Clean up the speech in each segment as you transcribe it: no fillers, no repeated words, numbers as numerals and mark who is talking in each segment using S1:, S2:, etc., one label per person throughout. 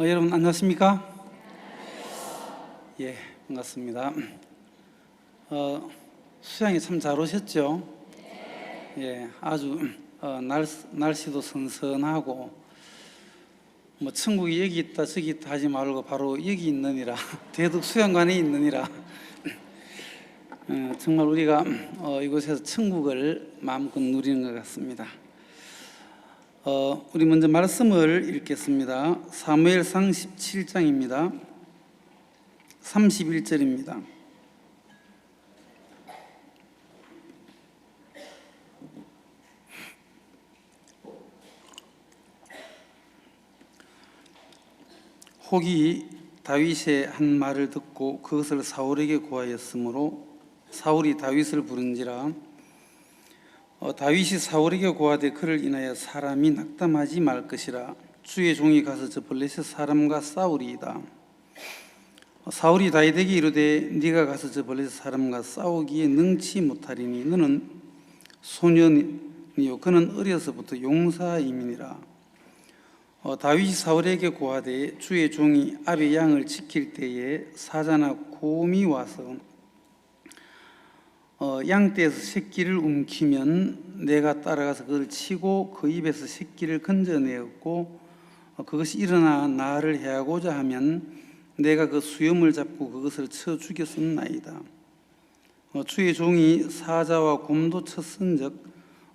S1: 여러분 안녕하십니까? 예, 반갑습니다. 수양이 참 잘 오셨죠? 예, 아주 날씨도 선선하고 뭐 천국이 여기 있다 저기 있다 하지 말고 바로 여기 있느니라 대덕 수양관에 있느니라 정말 우리가 이곳에서 천국을 마음껏 누리는 것 같습니다. 우리 먼저 말씀을 읽겠습니다. 사무엘상 17장입니다. 31절입니다. 혹이 다윗의 한 말을 듣고 그것을 사울에게 고하였으므로 사울이 다윗을 부른지라. 다윗이 사울에게 고하되 그를 인하여 사람이 낙담하지 말 것이라. 주의 종이 가서 저 블레셋 사람과 싸우리이다. 사울이 다윗에게 이르되 네가 가서 저 블레셋 사람과 싸우기에 능치 못하리니 너는 소년이요 그는 어려서부터 용사임이니라. 다윗이 사울에게 고하되 주의 종이 아베 양을 지킬 때에 사자나 곰이 와서 양떼에서 새끼를 움키면 내가 따라가서 그를 치고 그 입에서 새끼를 건져내었고 그것이 일어나 나를 해하고자 하면 내가 그 수염을 잡고 그것을 쳐 죽였었나이다. 주의 종이 사자와 곰도 쳤은즉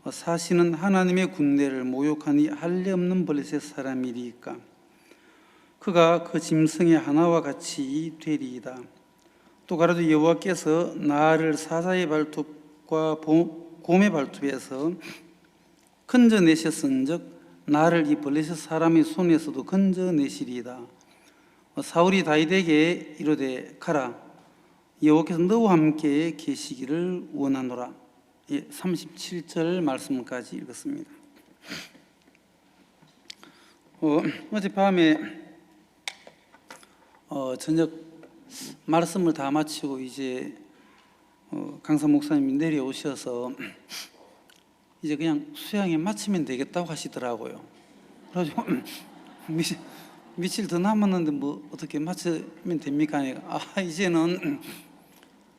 S1: 사시는 하나님의 군대를 모욕하니 할례 없는 블레셋 사람이리이까. 그가 그 짐승의 하나와 같이 되리이다. 또 가로되 여호와께서 나를 사자의 발톱과 곰의 발톱에서 건져내셨은즉 나를 이 블레셋 사람의 손에서도 건져내시리이다. 사울이 다윗에게 이르되 가라, 여호와께서 너와 함께 계시기를 원하노라. 37절 말씀까지 읽었습니다. 어젯밤에 저녁 말씀을 다 마치고 이제 강사 목사님이 내려오셔서 이제 그냥 수양에 마치면 되겠다고 하시더라고요. 그래가지고 며칠 더 남았는데 뭐 어떻게 마치면 됩니까? 이제는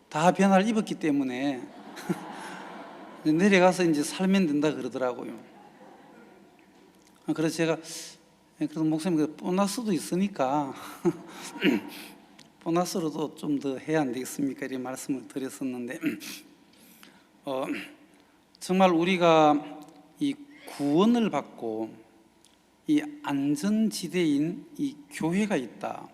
S1: 다 변화를 입었기 때문에 내려가서 이제 살면 된다 그러더라고요. 그래서 제가 그래도 목사님 보너스도 있으니까 보너스로도 좀 더 해야 안 되겠습니까? 이렇게 말씀을 드렸었는데 정말 우리가 이 구원을 받고 이 안전지대인 이 교회가 있다.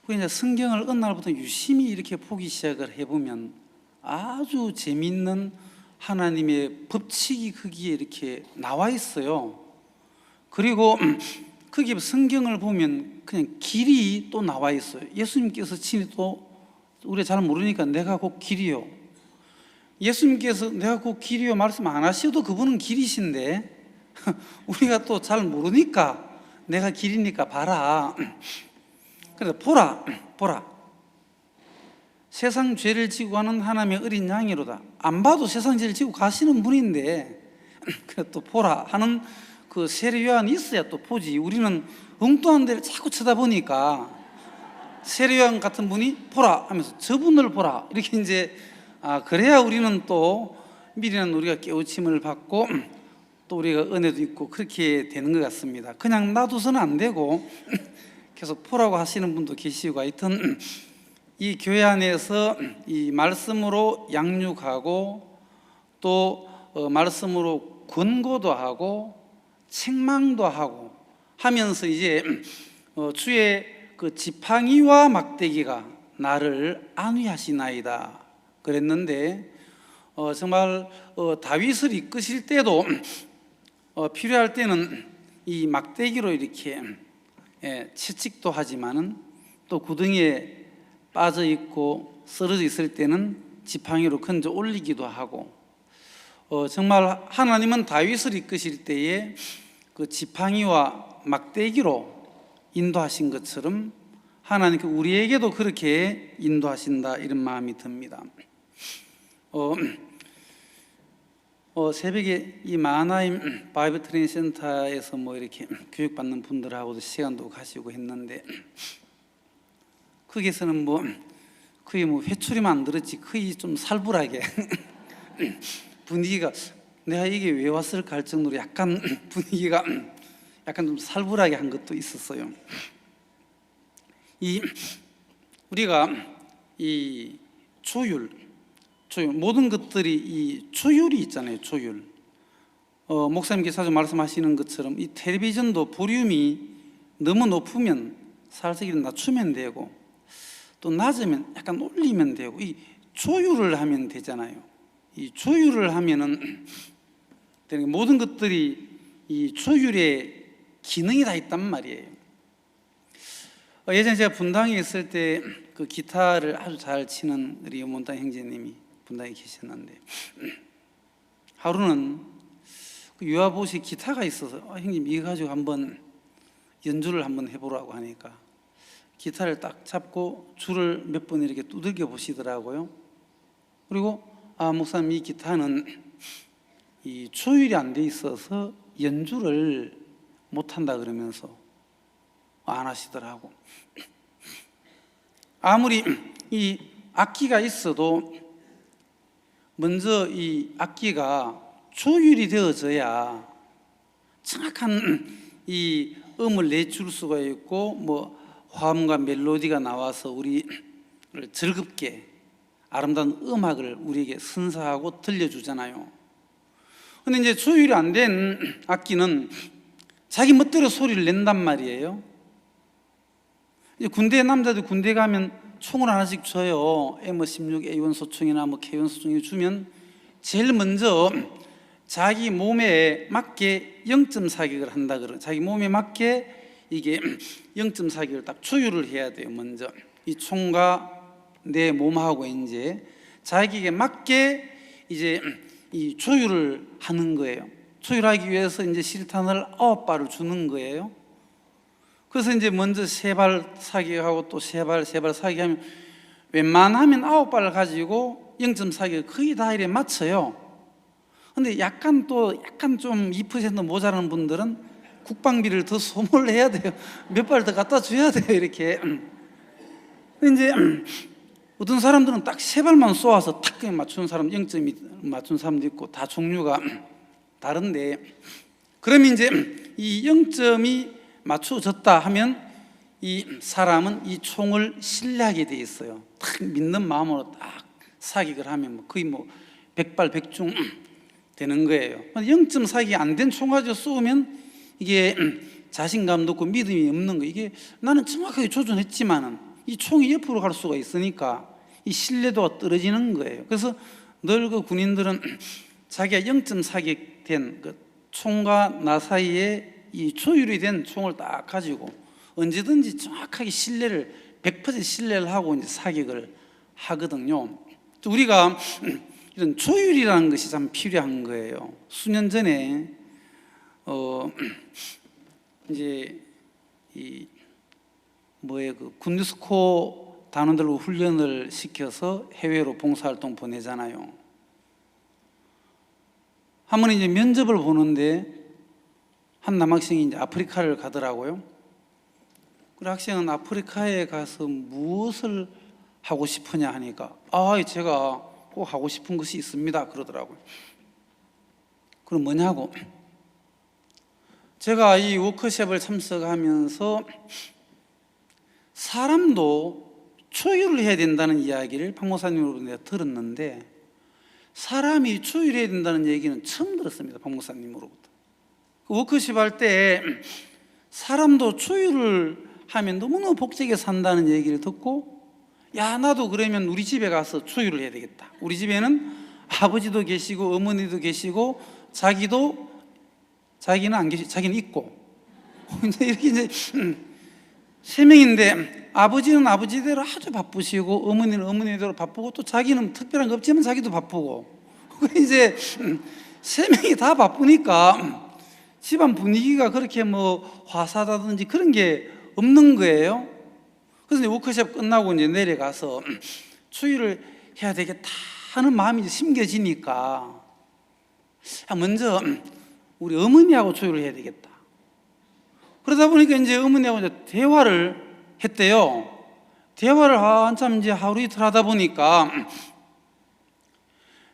S1: 그래서 성경을 어느 날부터 유심히 이렇게 보기 시작을 해보면 아주 재미있는 하나님의 법칙이 거기에 이렇게 나와 있어요. 그리고 거기에 성경을 보면 그냥 길이 또 나와 있어요. 예수님께서 친히 또 우리가 잘 모르니까 내가 곧 길이요. 예수님께서 내가 곧 길이요 말씀 안 하셔도 그분은 길이신데 우리가 또 잘 모르니까 내가 길이니까 봐라. 그래서 보라. 세상 죄를 지고 가는 하나님의 어린 양이로다. 안 봐도 세상 죄를 지고 가시는 분인데 그래 또 보라 하는 그 세례요한이 있어야 또 보지. 우리는 엉뚱한 데를 자꾸 쳐다보니까 세례요한 같은 분이 보라 하면서 저분을 보라 이렇게 이제 그래야 우리는 또 미리는 우리가 깨우침을 받고 또 우리가 은혜도 있고 그렇게 되는 것 같습니다. 그냥 놔둬서는 안 되고 계속 보라고 하시는 분도 계시고 하여튼 이 교회 안에서 이 말씀으로 양육하고 또 말씀으로 권고도 하고 책망도 하고 하면서 이제 주의 그 지팡이와 막대기가 나를 안위하시나이다 그랬는데 정말 다윗을 이끄실 때도 필요할 때는 이 막대기로 이렇게 채찍도 하지만은 또 구덩이에 빠져 있고 쓰러져 있을 때는 지팡이로 건져 올리기도 하고 정말 하나님은 다윗을 이끄실 때에 그 지팡이와 막대기로 인도하신 것처럼 하나님께 우리에게도 그렇게 인도하신다 이런 마음이 듭니다. 새벽에 이 마하나임 바이블 트레이닝 센터에서 뭐 이렇게 교육받는 분들하고도 시간도 가시고 했는데, 거기에서는 뭐 거의 뭐 회초리만 안 들었지 거의 좀 살벌하게 분위기가, 내가 이게 왜 왔을까 할 정도로 약간 분위기가 약간 좀 살벌하게 한 것도 있었어요. 우리가 이 조율 모든 것들이 이 조율이 있잖아요. 조율. 목사님께서 말씀하시는 것처럼 이 텔레비전도 볼륨이 너무 높으면 살짝 낮추면 되고, 또 낮으면 약간 올리면 되고, 이 조율을 하면 되잖아요. 이 조율을 하면은 모든 것들이 이 조율의 기능이 다 있단 말이에요. 예전에 제가 분당에 있을 때 그 기타를 아주 잘 치는 우리 문당 형제님이 분당에 계셨는데, 하루는 그 유아봇이 기타가 있어서 형님 이거 가지고 한번 연주를 한번 해보라고 하니까 기타를 딱 잡고 줄을 몇 번 이렇게 두들겨 보시더라고요. 그리고 목사님 이 기타는 이 조율이 안 돼 있어서 연주를 못한다 그러면서 안 하시더라고. 아무리 이 악기가 있어도 먼저 이 악기가 조율이 되어져야 정확한 이 음을 내줄 수가 있고, 뭐 화음과 멜로디가 나와서 우리를 즐겁게 아름다운 음악을 우리에게 선사하고 들려주잖아요. 근데 이제 조율이 안 된 악기는 자기 멋대로 소리를 낸단 말이에요. 군대 남자들 군대 가면 총을 하나씩 줘요. M16 A1 소총이나 뭐 K1 소총이 주면 제일 먼저 자기 몸에 맞게 0점 사격을 한다 그러. 자기 몸에 맞게 이게 0점 사격을 딱 조율을 해야 돼요. 먼저 이 총과 내 몸하고 이제 자기에게 맞게 이제 이 조율을 하는 거예요. 조율하기 위해서 이제 실탄을 9발을 주는 거예요. 그래서 이제 먼저 3발 사격하고 또 3발 사격하면 웬만하면 9발을 가지고 0점 사격 거의 다 이래 맞춰요. 근데 약간 좀 2% 모자라는 분들은 국방비를 더 소모를 해야 돼요. 몇 발 더 갖다 줘야 돼요. 이렇게. 이제 어떤 사람들은 딱 3발만 쏘아서 탁 맞추는 사람, 0점이 맞춘 사람도 있고 다 종류가 다른데, 그러면 이제 이 0점이 맞춰졌다 하면 이 사람은 이 총을 신뢰하게 돼 있어요. 딱 믿는 마음으로 딱 사격을 하면 거의 뭐 100발 100중 되는 거예요. 0점 사격이 안 된 총 가지고 쏘면 이게 자신감도 없고 믿음이 없는 거예요. 이게 나는 정확하게 조준했지만은 이 총이 옆으로 갈 수가 있으니까 이 신뢰도가 떨어지는 거예요. 그래서 늘 그 군인들은 자기가 0점 사격된 그 총과 나 사이에 이 조율이 된 총을 딱 가지고 언제든지 정확하게 100% 신뢰를 하고 이제 사격을 하거든요. 우리가 이런 조율이라는 것이 참 필요한 거예요. 수년 전에 이제 그 군유스코 단원들로 훈련을 시켜서 해외로 봉사활동 보내잖아요. 한 번 이제 면접을 보는데 한 남학생이 이제 아프리카를 가더라고요. 그 학생은 아프리카에 가서 무엇을 하고 싶으냐 하니까 제가 꼭 하고 싶은 것이 있습니다 그러더라고요. 그럼 뭐냐고. 제가 이 워크숍을 참석하면서 사람도 조율을 해야 된다는 이야기를 박 목사님으로부터 내가 들었는데, 사람이 조율해야 된다는 얘기는 처음 들었습니다. 박 목사님으로부터. 워크숍 할 때 사람도 조율을 하면 너무너무 복잡하게 산다는 얘기를 듣고, 야 나도 그러면 우리 집에 가서 조율을 해야 되겠다. 우리 집에는 아버지도 계시고 어머니도 계시고 자기는 안 계시, 자기는 있고 이렇게 이제 3명인데 아버지는 아버지대로 아주 바쁘시고 어머니는 어머니대로 바쁘고 또 자기는 특별한 거 없지만 자기도 바쁘고 이제 3명이 다 바쁘니까 집안 분위기가 그렇게 뭐 화사하다든지 그런 게 없는 거예요. 그래서 워크숍 끝나고 이제 내려가서 추위를 해야 되겠다 하는 마음이 심겨지니까 먼저 우리 어머니하고 조율을 해야 되겠다. 그러다 보니까 이제 어머니하고 이제 대화를 했대요. 대화를 한참 이제 하루 이틀 하다 보니까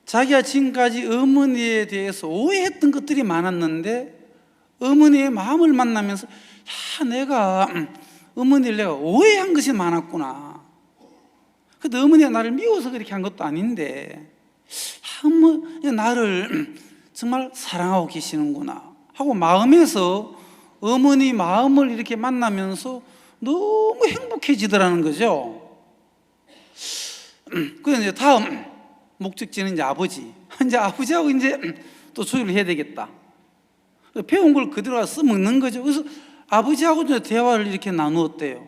S1: 자기가 지금까지 어머니에 대해서 오해했던 것들이 많았는데 어머니의 마음을 만나면서 내가 어머니를 내가 오해한 것이 많았구나. 근데 어머니가 나를 미워서 그렇게 한 것도 아닌데 나를 정말 사랑하고 계시는구나 하고 마음에서 어머니 마음을 이렇게 만나면서 너무 행복해지더라는 거죠. 그래서 이제 다음 목적지는 이제 아버지. 이제 아버지하고 이제 또 조율을 해야 되겠다. 배운 걸 그대로 써먹는 거죠. 그래서 아버지하고도 대화를 이렇게 나누었대요.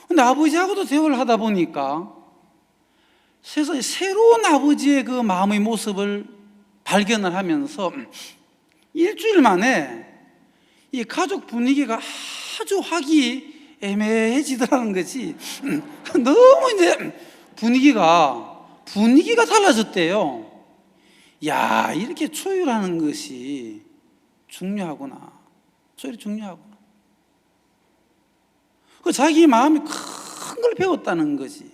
S1: 근데 아버지하고도 대화를 하다 보니까 세상에 새로운 아버지의 그 마음의 모습을 발견을 하면서 일주일 만에 이 가족 분위기가 아주 화기애매해지더라는 거지. 너무 이제 분위기가 달라졌대요. 야, 이렇게 조율하는 것이 중요하구나. 조율이 중요하구나. 그 자기 마음이 큰 걸 배웠다는 거지.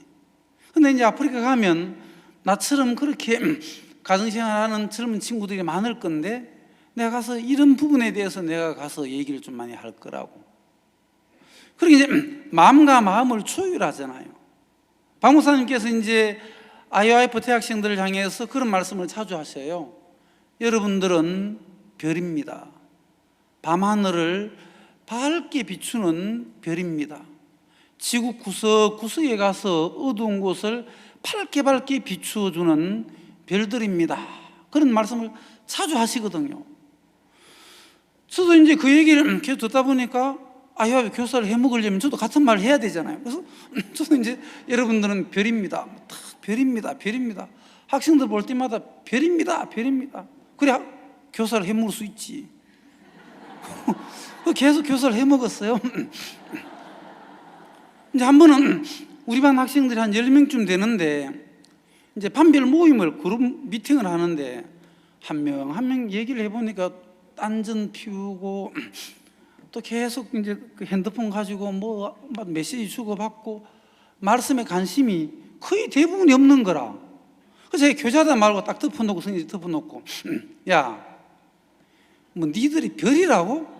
S1: 근데 이제 아프리카 가면 나처럼 그렇게 가정생활하는 젊은 친구들이 많을 건데 내가 가서 이런 부분에 대해서 내가 가서 얘기를 좀 많이 할 거라고. 그렇게 이제 마음과 마음을 조율하잖아요. 박 목사님께서 이제 IOF 대학생들을 향해서 그런 말씀을 자주 하셔요. 여러분들은 별입니다. 밤하늘을 밝게 비추는 별입니다. 지구 구석구석에 가서 어두운 곳을 밝게 비추어주는 별들입니다. 그런 말씀을 자주 하시거든요. 저도 이제 그 얘기를 계속 듣다 보니까 IOF 교사를 해먹으려면 저도 같은 말을 해야 되잖아요. 그래서 저도 이제 여러분들은 별입니다. 별입니다. 학생들 볼 때마다 별입니다. 그래 교사를 해먹을 수 있지. 계속 교사를 해먹었어요. 이제 한 번은 우리 반 학생들이 한 10명쯤 되는데 이제 반별 모임을 그룹 미팅을 하는데 한 명 얘기를 해보니까 딴전 피우고 또 계속 이제 그 핸드폰 가지고 뭐 메시지 주고받고 말씀에 관심이 거의 대부분이 없는 거라. 그래서 제가 교자다 말고 딱 덮어놓고 성질 덮어놓고 야, 뭐 니들이 별이라고?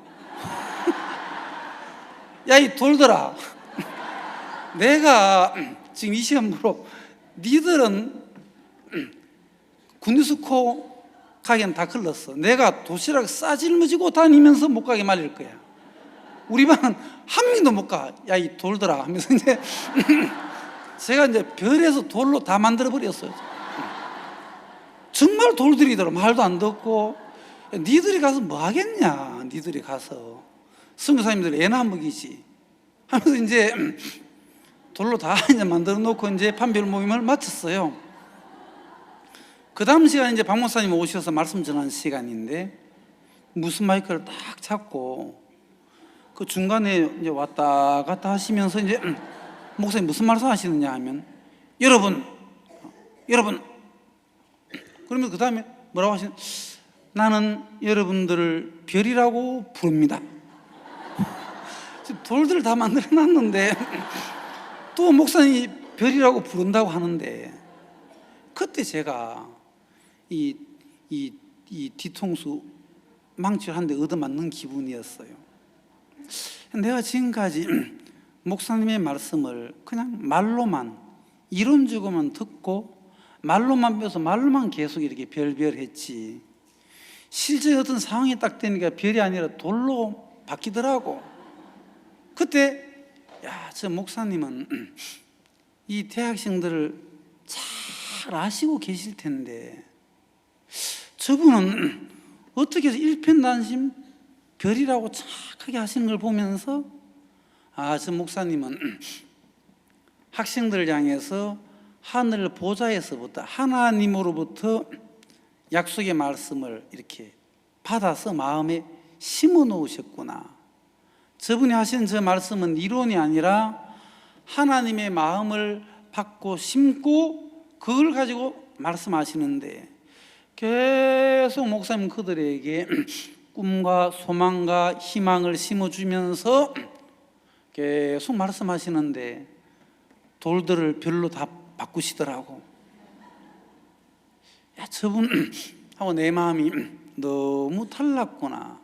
S1: 야, 이 돌더라. 내가 지금 이 시간으로 니들은 군유스코 가기엔 다 걸렀어. 내가 도시락 싸질머지고 다니면서 못 가게 말릴 거야. 우리 반은 한 명도 못 가. 야, 이 돌더라 하면서 이제 제가 이제 별에서 돌로 다 만들어 버렸어요. 정말 돌들이더라. 말도 안 듣고. 니들이 가서 뭐 하겠냐. 니들이 가서 선교사님들 애나 한 먹이지 하면서 이제 돌로 다 이제 만들어 놓고 이제 판별 모임을 마쳤어요. 그 다음 시간 이제 박 목사님 오셔서 말씀 전하는 시간인데 무슨 마이크를 딱 잡고 그 중간에 이제 왔다 갔다 하시면서 이제 목사님 무슨 말씀 하시느냐 하면 여러분 그러면 그 다음에 뭐라고 하시는 나는 여러분들을 별이라고 부릅니다. 돌들을 다 만들어 놨는데 또 목사님이 별이라고 부른다고 하는데 그때 제가 이 뒤통수 망치를 한 대 얻어맞는 기분이었어요. 내가 지금까지 목사님의 말씀을 그냥 말로만 이론적으로만 듣고 말로만 배워서 말로만 계속 이렇게 별별했지 실제 어떤 상황이 딱 되니까 별이 아니라 돌로 바뀌더라고. 그때 야, 저 목사님은 이 대학생들을 잘 아시고 계실 텐데 저분은 어떻게 해서 일편단심 별이라고 착하게 하시는 걸 보면서 아, 저 목사님은 학생들을 향해서 하늘 보좌에서부터 하나님으로부터 약속의 말씀을 이렇게 받아서 마음에 심어 놓으셨구나. 저분이 하신 저 말씀은 이론이 아니라 하나님의 마음을 받고 심고 그걸 가지고 말씀하시는데 계속 목사님 그들에게 꿈과 소망과 희망을 심어주면서 계속 말씀하시는데 돌들을 별로 다 바꾸시더라고. 야, 저분하고 내 마음이 너무 달랐구나.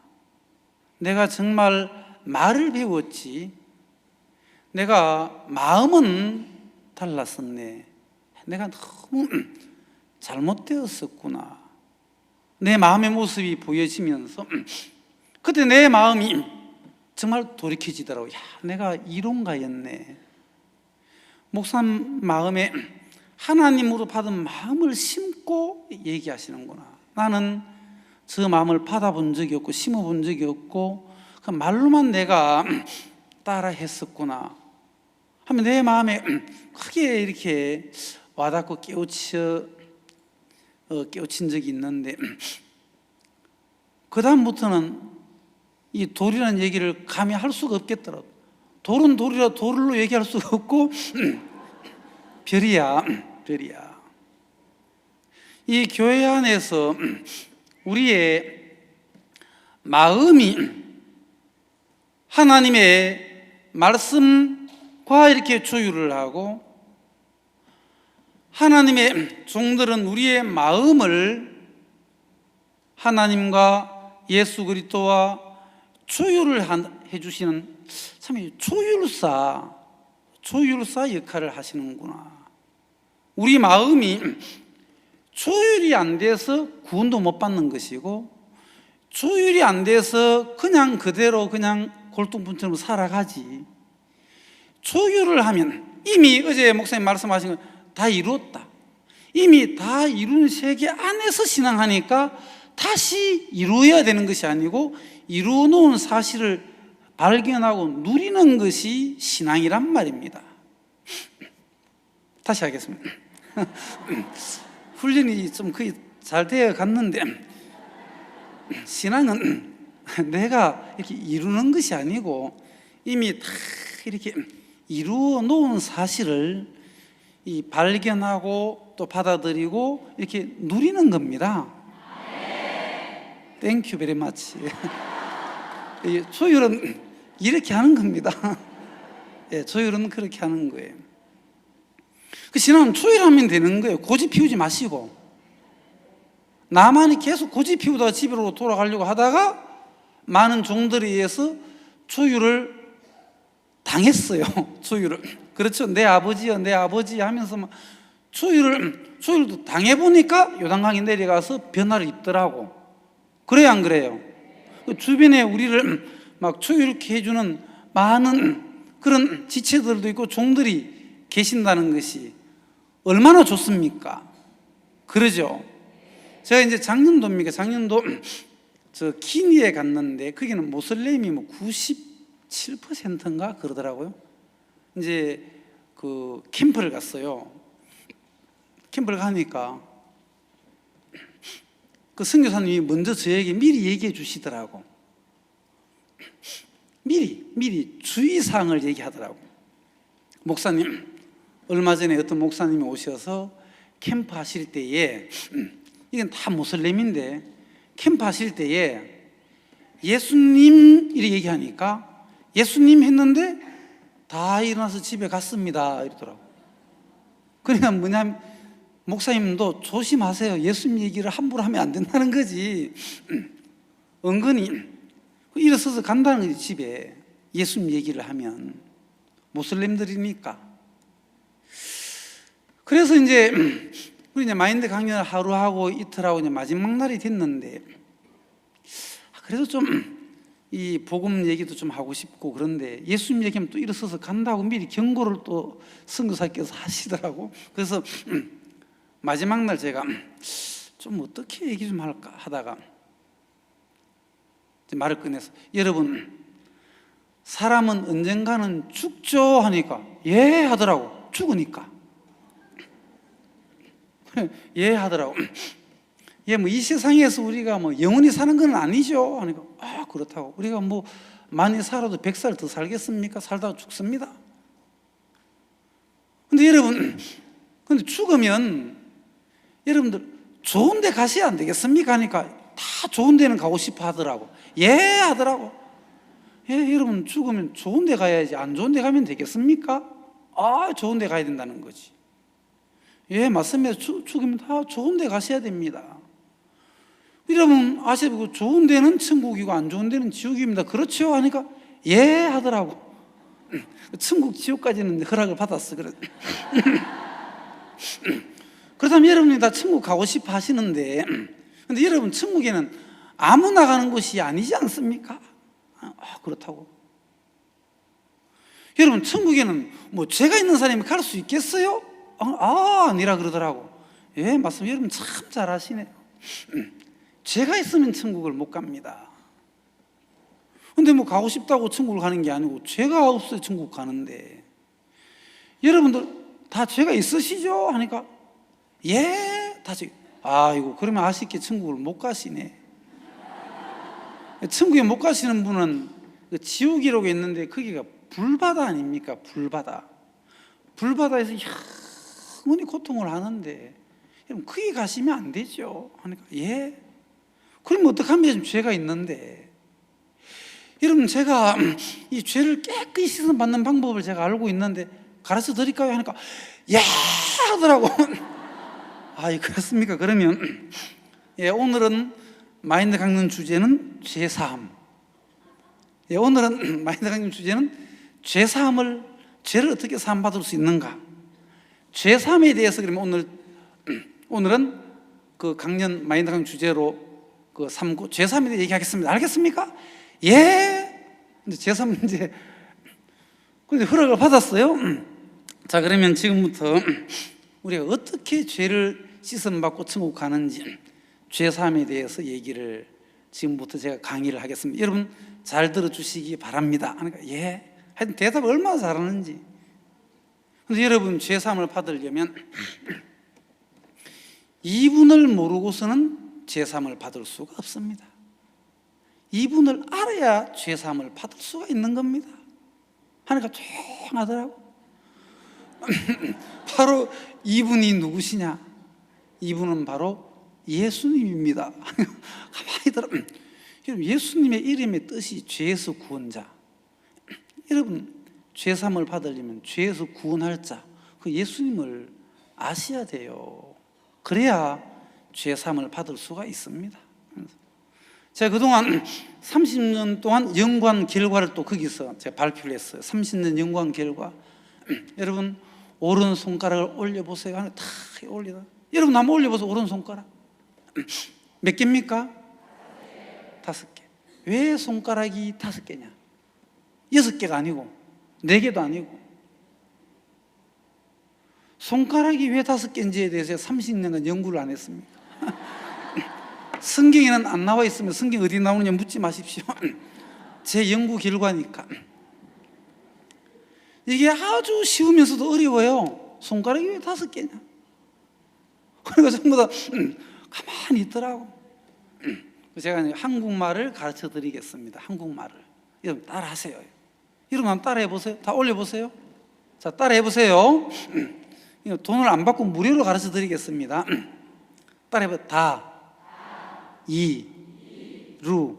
S1: 내가 정말 말을 배웠지, 내가 마음은 달랐었네. 내가 너무 잘못되었었구나. 내 마음의 모습이 보여지면서 그때 내 마음이 정말 돌이켜지더라고요. 야, 내가 이론가였네. 목사님 마음에 하나님으로 받은 마음을 심고 얘기하시는구나. 나는 저 마음을 받아본 적이 없고 심어본 적이 없고 그 말로만 내가 따라 했었구나 하면 내 마음에 크게 이렇게 와닿고 깨우친 적이 있는데, 그 다음부터는 이 돌이라는 얘기를 감히 할 수가 없겠더라고. 돌은 돌이라 돌로 얘기할 수가 없고 별이야. 이 교회 안에서 우리의 마음이 하나님의 말씀과 이렇게 조율을 하고, 하나님의 종들은 우리의 마음을 하나님과 예수 그리스도와 조율을 해주시는 참 조율사 역할을 하시는구나. 우리 마음이 조율이 안 돼서 구원도 못 받는 것이고, 조율이 안 돼서 그냥 그대로 그냥 골동품처럼 살아가지, 조율을 하면 이미 어제 목사님 말씀하신 거 다 이루었다, 이미 다 이룬 세계 안에서 신앙하니까 다시 이루어야 되는 것이 아니고 이루어 놓은 사실을 발견하고 누리는 것이 신앙이란 말입니다. 다시 하겠습니다. 훈련이 좀 거의 잘 되어 갔는데, 신앙은 내가 이렇게 이루는 것이 아니고 이미 다 이렇게 이루어 놓은 사실을 이 발견하고 또 받아들이고 이렇게 누리는 겁니다. 땡큐 베리 마치. 조율은 이렇게 하는 겁니다. 조율은 그렇게 하는 거예요. 그 신앙은 조율하면 되는 거예요. 고집 피우지 마시고. 나만이 계속 고집 피우다가 집으로 돌아가려고 하다가 많은 종들에 의해서 조율을 당했어요. 조율을. 그렇죠. 내 아버지요, 내 아버지 하면서 막 조율도 당해보니까 요단강에 내려가서 변화를 입더라고. 그래요, 안 그래요? 주변에 우리를 막 조율케 해주는 많은 그런 지체들도 있고 종들이 계신다는 것이 얼마나 좋습니까? 그러죠. 제가 이제 작년도 저 기니에 갔는데 거기는 모슬렘이 뭐 97%인가 그러더라고요. 이제 그 캠프를 갔어요. 캠프를 가니까 그 선교사님이 먼저 저에게 미리 얘기해 주시더라고. 미리 주의사항을 얘기하더라고. 목사님, 얼마 전에 어떤 목사님이 오셔서 캠프 하실 때에, 이건 다 모슬렘인데 캠프 하실 때에 예수님 이렇게 얘기하니까 예수님 했는데 다 일어나서 집에 갔습니다 이러더라고. 그러니까 뭐냐면 목사님도 조심하세요. 예수님 얘기를 함부로 하면 안 된다는 거지. 은근히 일어서서 간다는 거지. 집에 예수님 얘기를 하면 모슬렘들이니까. 그래서 이제 우리 이제 마인드 강연을 하루 하고 이틀 하고 이제 마지막 날이 됐는데, 그래도 좀 이 복음 얘기도 좀 하고 싶고 그런데 예수님 얘기하면 또 일어서서 간다고 미리 경고를 또 선교사께서 하시더라고. 그래서 마지막 날 제가 좀 어떻게 얘기 좀 할까 하다가 말을 꺼내서, 여러분, 사람은 언젠가는 죽죠 하니까 예 하더라고. 죽으니까 예 하더라고. 예, 뭐 이 세상에서 우리가 뭐 영원히 사는 건 아니죠 하니까 아, 그렇다고. 우리가 뭐 많이 살아도 100살 더 살겠습니까? 살다가 죽습니다. 근데 여러분, 근데 죽으면 여러분들 좋은 데 가셔야 안 되겠습니까? 하니까 다 좋은 데는 가고 싶어 하더라고. 예 하더라고. 예, 여러분 죽으면 좋은 데 가야지 안 좋은 데 가면 되겠습니까? 아, 좋은 데 가야 된다는 거지. 예, 맞습니다. 죽으면 다 좋은 데 가셔야 됩니다. 여러분 아시고 좋은 데는 천국이고 안 좋은 데는 지옥입니다. 그렇죠? 하니까 예 하더라고. 천국 지옥까지는 허락을 받았어. 그렇다면 여러분이 다 천국 가고 싶어 하시는데, 근데 여러분 천국에는 아무나 가는 곳이 아니지 않습니까? 그렇다고. 여러분 천국에는 뭐 죄가 있는 사람이 갈 수 있겠어요? 아니라 그러더라고. 예, 맞습니다. 여러분 참 잘하시네요. 죄가 있으면 천국을 못 갑니다. 근데 뭐 가고 싶다고 천국을 가는 게 아니고 죄가 없어야 천국 가는데, 여러분들 다 죄가 있으시죠? 하니까 예, 다 죄. 아이고, 그러면 아쉽게 천국을 못 가시네. 천국에 못 가시는 분은 지옥이라고 했는데 거기가 불바다 아닙니까? 불바다. 불바다에서 영원히 고통을 하는데 여러분 거기 가시면 안 되죠. 하니까 예. 그럼 어떡하면 죄가 있는데, 여러분 제가 이 죄를 깨끗이 씻어 받는 방법을 제가 알고 있는데 가르쳐 드릴까요? 하니까 야 하더라고. 그렇습니까? 그러면 예, 오늘은 마인드 강론 주제는 죄사함. 예, 오늘은 마인드 강론 주제는 죄사함을, 죄를 어떻게 사함 받을 수 있는가, 죄사함에 대해서 그러면 오늘은 그 강연 마인드 강론 주제로 그 삼고 죄사함에 대해 얘기하겠습니다. 알겠습니까? 예. 근데 죄사함 문제 근데 허락을 받았어요. 자, 그러면 지금부터 우리가 어떻게 죄를 씻음 받고 천국 가는지, 죄사함에 대해서 얘기를 지금부터 제가 강의를 하겠습니다. 여러분 잘 들어주시기 바랍니다. 그러니까 예. 하여튼 대답을 얼마나 잘하는지. 근데 여러분 죄사함을 받으려면 이분을 모르고서는 죄사함을 받을 수가 없습니다. 이분을 알아야 죄사함을 받을 수가 있는 겁니다. 하니까 조용하더라고. 바로 이분이 누구시냐? 이분은 바로 예수님입니다. 가만히 들어. 여러분 예수님의 이름의 뜻이 죄에서 구원자. 여러분 죄사함을 받으려면 죄에서 구원할 자, 그 예수님을 아셔야 돼요. 그래야 죄사함을 받을 수가 있습니다. 제가 그동안 30년 동안 연구한 결과를 또 거기서 제가 발표를 했어요. 30년 연구한 결과. 여러분 오른손가락을 올려보세요. 하나 다 올리다. 여러분 한번 올려보세요. 오른손가락 몇 개입니까? 5개. 왜 손가락이 5개냐? 6개가 아니고 4개도 아니고. 손가락이 왜 5개인지에 대해서 30년간 연구를 안 했습니까? 성경에는 안 나와 있으면 성경 어디 나오느냐 묻지 마십시오. 제 연구 결과니까. 이게 아주 쉬우면서도 어려워요. 손가락이 왜 5개냐? 그러니까 전부 다 가만히 있더라고. 제가 한국말을 가르쳐 드리겠습니다. 한국말을. 여러분 따라하세요. 여러분 한번 따라해 보세요. 다 올려 보세요. 자, 따라해 보세요. 돈을 안 받고 무료로 가르쳐 드리겠습니다. 따라해 보세요. 다, 이, 루,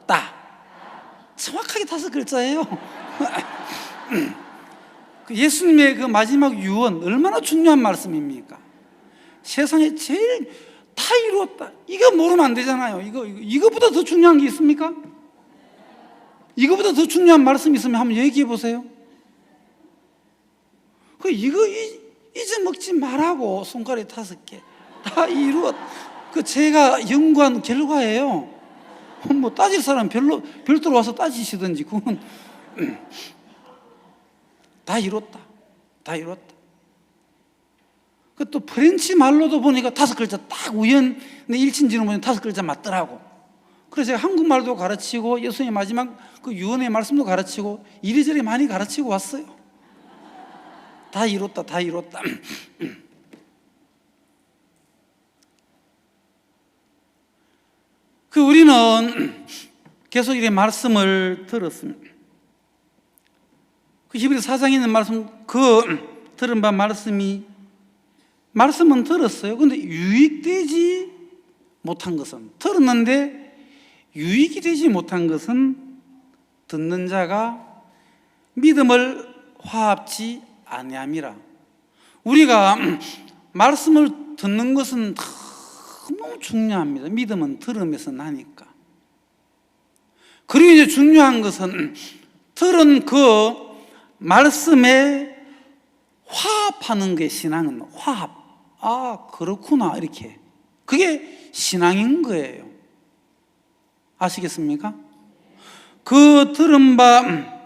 S1: 따. 정확하게 5글자예요. 예수님의 그 마지막 유언 얼마나 중요한 말씀입니까? 세상에 제일 다 이루었다. 이거 모르면 안 되잖아요. 이거보다 더 중요한 게 있습니까? 이거보다 더 중요한 말씀이 있으면 한번 얘기해 보세요. 이거 잊어먹지 말라고. 손가락이 5개 다 이루었. 제가 연구한 결과예요. 뭐 따질 사람 별도로 와서 따지시든지. 그건 다 이뤘다. 다 이뤘다. 또 프렌치 말로도 보니까 5글자 딱 우연의 일치인지는 보니 5글자 맞더라고. 그래서 제가 한국말도 가르치고 예수님의 마지막 그 유언의 말씀도 가르치고 이리저리 많이 가르치고 왔어요. 다 이뤘다. 다 이뤘다. 우리는 계속 이렇게 말씀을 들었습니다. 히브리 4장에 있는 말씀, 들은 바 말씀이 말씀은 들었어요. 근데 유익되지 못한 것은, 들었는데 유익이 되지 못한 것은 듣는 자가 믿음을 화합지 아니함이라. 우리가 말씀을 듣는 것은 너무 중요합니다. 믿음은 들음에서 나니까. 그리고 이제 중요한 것은 들은 그 말씀에 화합하는 게 신앙은 화합. 아, 그렇구나. 이렇게. 그게 신앙인 거예요. 아시겠습니까? 그 들은 바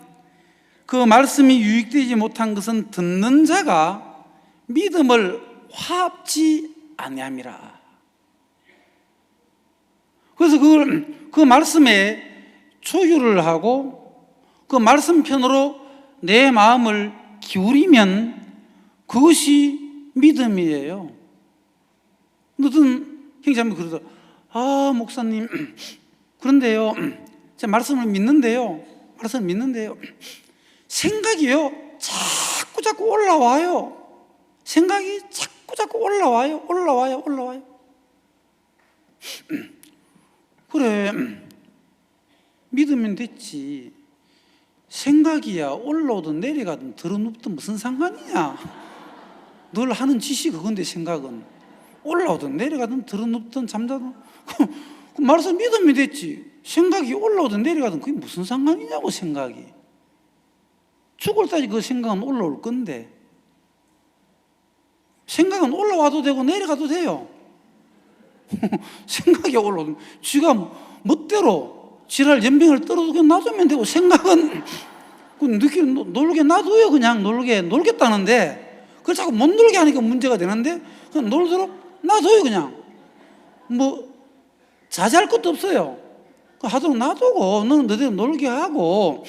S1: 그 말씀이 유익되지 못한 것은 듣는 자가 믿음을 화합지 아니함이라. 그래서 그 말씀에 초유를 하고 그 말씀편으로 내 마음을 기울이면 그것이 믿음이에요. 어떤 형제자매 그러더, 아, 목사님, 그런데요, 제가 말씀을 믿는데요, 생각이요, 자꾸 올라와요. 생각이 자꾸 올라와요. 그래, 믿으면 됐지. 생각이야 올라오든 내려가든 들어눕든 무슨 상관이냐. 늘 하는 짓이 그건데, 생각은 올라오든 내려가든 들어눕든 잠자든 그 말씀 믿으면 됐지. 생각이 올라오든 내려가든 그게 무슨 상관이냐고. 생각이 죽을 때까지 그 생각은 올라올 건데, 생각은 올라와도 되고 내려가도 돼요. 생각이 올라오든 쥐가 멋대로 지랄 연병을 떨어도 그냥 놔두면 되고, 생각은 놀게 놔둬요. 그냥 놀겠다는데 그걸 자꾸 못 놀게 하니까 문제가 되는데, 그냥 놀도록 놔둬요. 그냥 뭐 자제할 것도 없어요. 하도록 놔두고 너는 너대로 놀게 하고,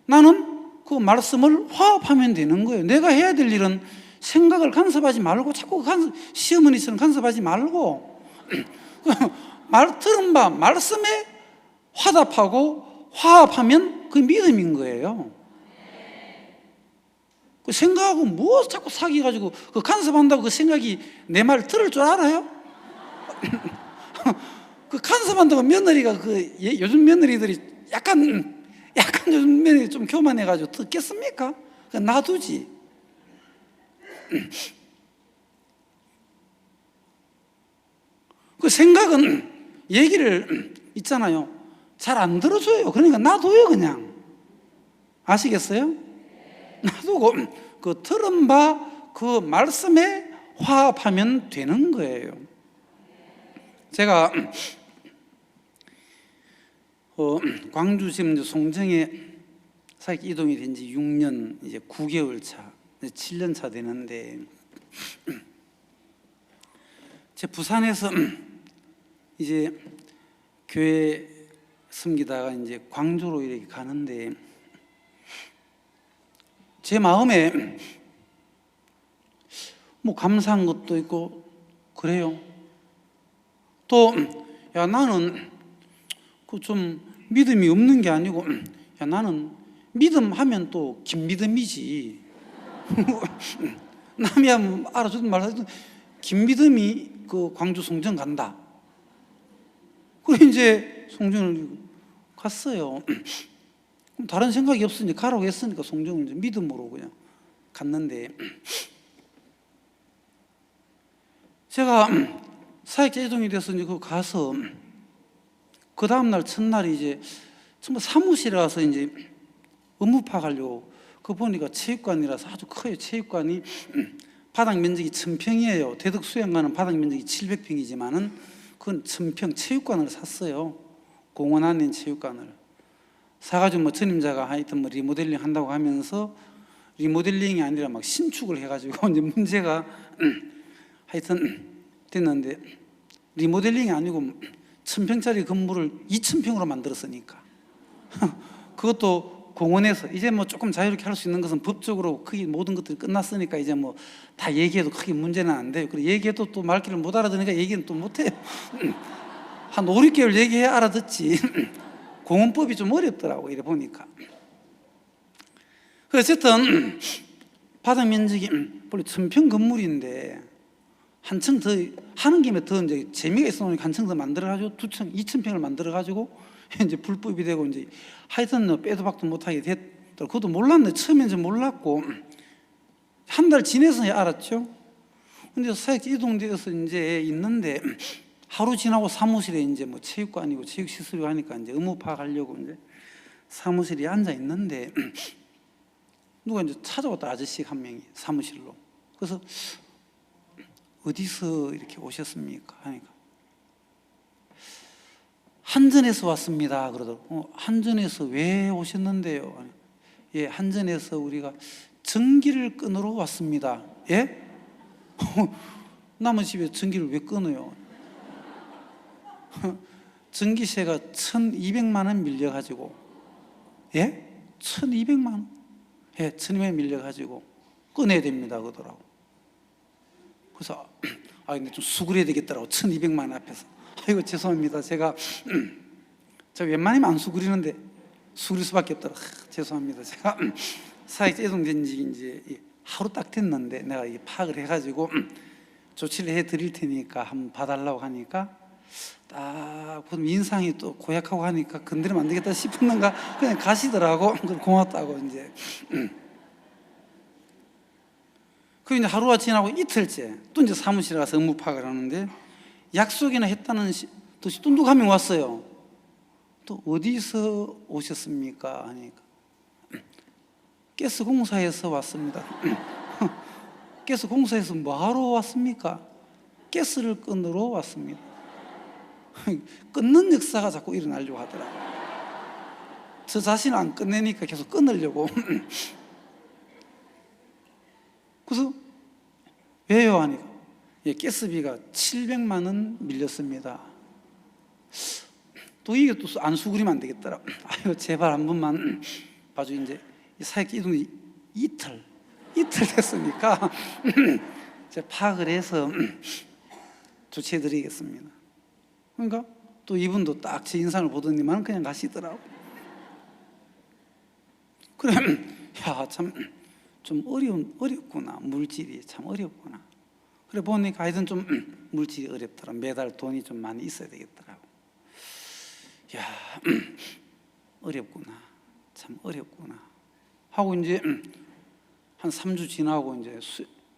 S1: 나는 그 말씀을 화합하면 되는 거예요. 내가 해야 될 일은 생각을 간섭하지 말고, 자꾸 시어머니처럼 간섭하지 말고 들은 바 말씀에 화답하고 화합하면 그 믿음인 거예요. 그 생각하고 뭐 자꾸 사귀어가지고 그 간섭한다고 그 생각이 내 말 들을 줄 알아요? 그 간섭한다고 며느리가 요즘 며느리들이 약간 요즘 며느리 좀 교만해가지고 듣겠습니까? 놔두지. 그 생각은 얘기를 있잖아요, 잘 안 들어줘요. 그러니까 놔둬요. 그냥. 아시겠어요? 놔두고 그 들은 바 그 말씀에 화합하면 되는 거예요. 제가 광주 지금 송정에 사역 이동이 된 지 6년 이제 9개월 차, 7년 차 되는데, 제 부산에서 이제 교회 섬기다가 이제 광주로 이렇게 가는데, 제 마음에 뭐 감사한 것도 있고 그래요. 또 나는 그 좀 믿음이 없는 게 아니고, 나는 믿음 하면 또 김믿음이지. 남이 하면 알아주든 말아주든 김믿음이 그 광주 송정 간다. 그래 이제 송정을 갔어요. 다른 생각이 없으니 가라고 했으니까 송정을 이제 믿음으로 그냥 갔는데, 제가 사역자 이동이 돼서 이제 그 가서 그 다음날 첫날이 이제 정말 사무실에 가서 이제 업무 파악하려고, 그 보니까 체육관이라서 아주 커요. 체육관이 바닥 면적이 1000평이에요. 대덕 수영가는 바닥 면적이 700평이지만은 그건 1000평 체육관을 샀어요. 공원 안에 있는 체육관을 사가지고 뭐 전임자가 하여튼 뭐 리모델링 한다고 하면서, 리모델링이 아니라 막 신축을 해가지고 이제 문제가 하여튼 됐는데, 리모델링이 아니고 1000평짜리 건물을 2000평으로 만들었으니까 그것도 공원에서. 이제 뭐 조금 자유롭게 할 수 있는 것은 법적으로 크게 모든 것들이 끝났으니까 이제 뭐 다 얘기해도 크게 문제는 안 돼요. 그리고 얘기해도 또 말귀를 못 알아듣으니까 얘기는 또 못해요. 한 5, 6개월 얘기해야 알아듣지. 공원법이 좀 어렵더라고 이래 보니까. 어쨌든 바닥 면적이 원래 1000평 건물인데 한층 더 하는 김에 더 이제 재미가 있어 놓으니까 한층 더 만들어가지고 2층, 2,000평을 만들어가지고 이제 불법이 되고 이제 하여튼 뭐 빼도 박도 못하게 됐더라고. 그것도 몰랐네. 처음엔 좀 몰랐고 한 달 지내서야 알았죠. 근데 사역지 이동되어서 이제 있는데 하루 지나고 사무실에 이제 뭐 체육관이고 체육시설이고 하니까 이제 의무 파악하려고 이제 사무실에 앉아 있는데 누가 이제 찾아왔다. 아저씨 한 명이 사무실로. 그래서 어디서 이렇게 오셨습니까? 하니까 한전에서 왔습니다. 그러더라고. 한전에서 왜 오셨는데요? 예, 한전에서 우리가 전기를 끊으러 왔습니다. 예? 남의 집에 전기를 왜 끊어요? 전기세가 1,200만 원 밀려가지고. 예? 1,200만 원? 예, 1,200만 원 밀려가지고 꺼내야 됩니다. 그러더라고. 그래서 근데 좀 수그려야 되겠더라고. 1,200만 원 앞에서. 아이고 죄송합니다. 제가 웬만하면 안 수그리는데 수그릴 수밖에 없더라고. 죄송합니다. 제가 사회적 이동된 지 이제 하루 딱 됐는데 내가 이게 파악을 해가지고 조치를 해드릴 테니까 한번 봐달라고 하니까 딱 보면 인상이 또 고약하고 하니까 건드리면 안 되겠다 싶었는가 그냥 가시더라고. 고맙다고 이제. 그 이제 하루가 지나고 이틀째 또 이제 사무실에 가서 업무 파악을 하는데 약속이나 했다는 듯이 또 누가 한 명 왔어요. 또 어디서 오셨습니까? 하니까 가스공사에서 왔습니다. 가스공사에서 뭐하러 왔습니까? 가스를 끊으러 왔습니다. 끊는 역사가 자꾸 일어나려고 하더라고요. 저 자신을 안 끝내니까 계속 끊으려고. 그래서 왜요? 하니까 가스비가 700만 원 밀렸습니다. 또 이게 또 안 수그리면 안 되겠더라. 아유 제발 한 번만 봐줘. 이제 사역 이동이 이틀 됐으니까 제가 파악을 해서 조치해 드리겠습니다. 그러니까 또 이분도 딱 제 인상을 보더니만 그냥 가시더라고. 그래 야 참 좀 어렵구나. 물질이 참 어렵구나. 그래 보니까 하여튼 좀 물질이 어렵더라. 매달 돈이 좀 많이 있어야 되겠더라고. 야 어렵구나. 참 어렵구나 하고 이제 한 3주 지나고 이제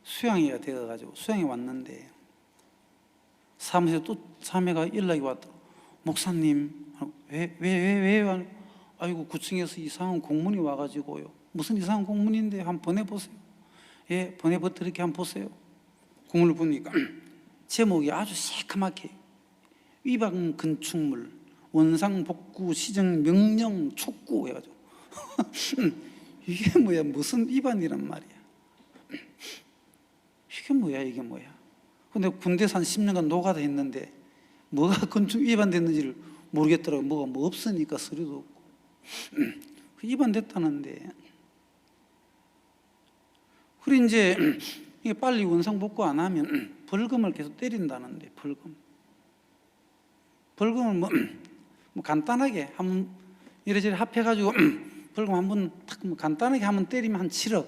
S1: 수양회가 되어가지고 수양회 왔는데 사무실에 또 자매가 연락이 왔더라고. 목사님 왜 아이고 9층에서 이상한 공문이 와가지고요. 무슨 이상한 공문인데 한번 보내보세요. 예, 보내드릴게 한번 보세요. 공문을 보니까 제목이 아주 새카맣게 위반 건축물 원상 복구 시정 명령 촉구 해가지고 이게 뭐야? 무슨 위반이란 말이야? 이게 뭐야? 이게 뭐야? 근데 군대에서 한 10년간 노가다 했는데 뭐가 건축 위반됐는지를 모르겠더라고. 뭐가 뭐 없으니까 서류도 없고 위반됐다는데. 그래 이제 이게 빨리 원상 복구 안 하면 벌금을 계속 때린다는데. 벌금을 뭐 간단하게 한번 이래저래 합해가지고 벌금 한번 탁 뭐 간단하게 한번 때리면 한 7억.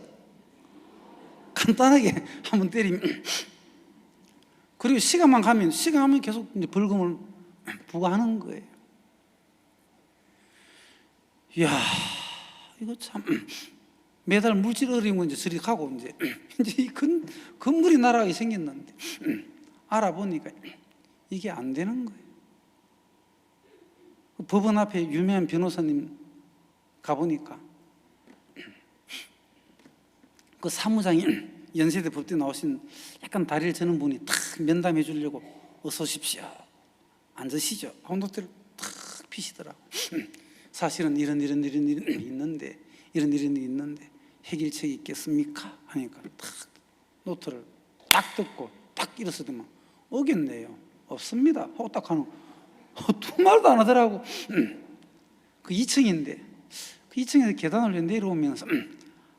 S1: 간단하게 한번 때리면. 그리고 시간만 가면 계속 이제 벌금을 부과하는 거예요. 이야, 이거 참 매달 물질 어려운 건 이제 저리 가고 이제 이 건물이 날아가게 생겼는데 알아보니까 이게 안 되는 거예요. 법원 앞에 유명한 변호사님 가보니까 그 사무장이 연세대 법대 나오신 약간 다리를 저는 분이 탁 면담해 주려고 어서 오십시오. 앉으시죠. 한도대를 탁 피시더라고. 사실은 이런 있는데 이런 일이 있는데 해결책이 있겠습니까? 하니까 탁 노트를 딱 듣고 딱 일어서더만 오겠네요. 없습니다. 하고 딱 하는 두 말도 안 하더라고. 그 2층인데 그 2층에서 계단을 내려오면서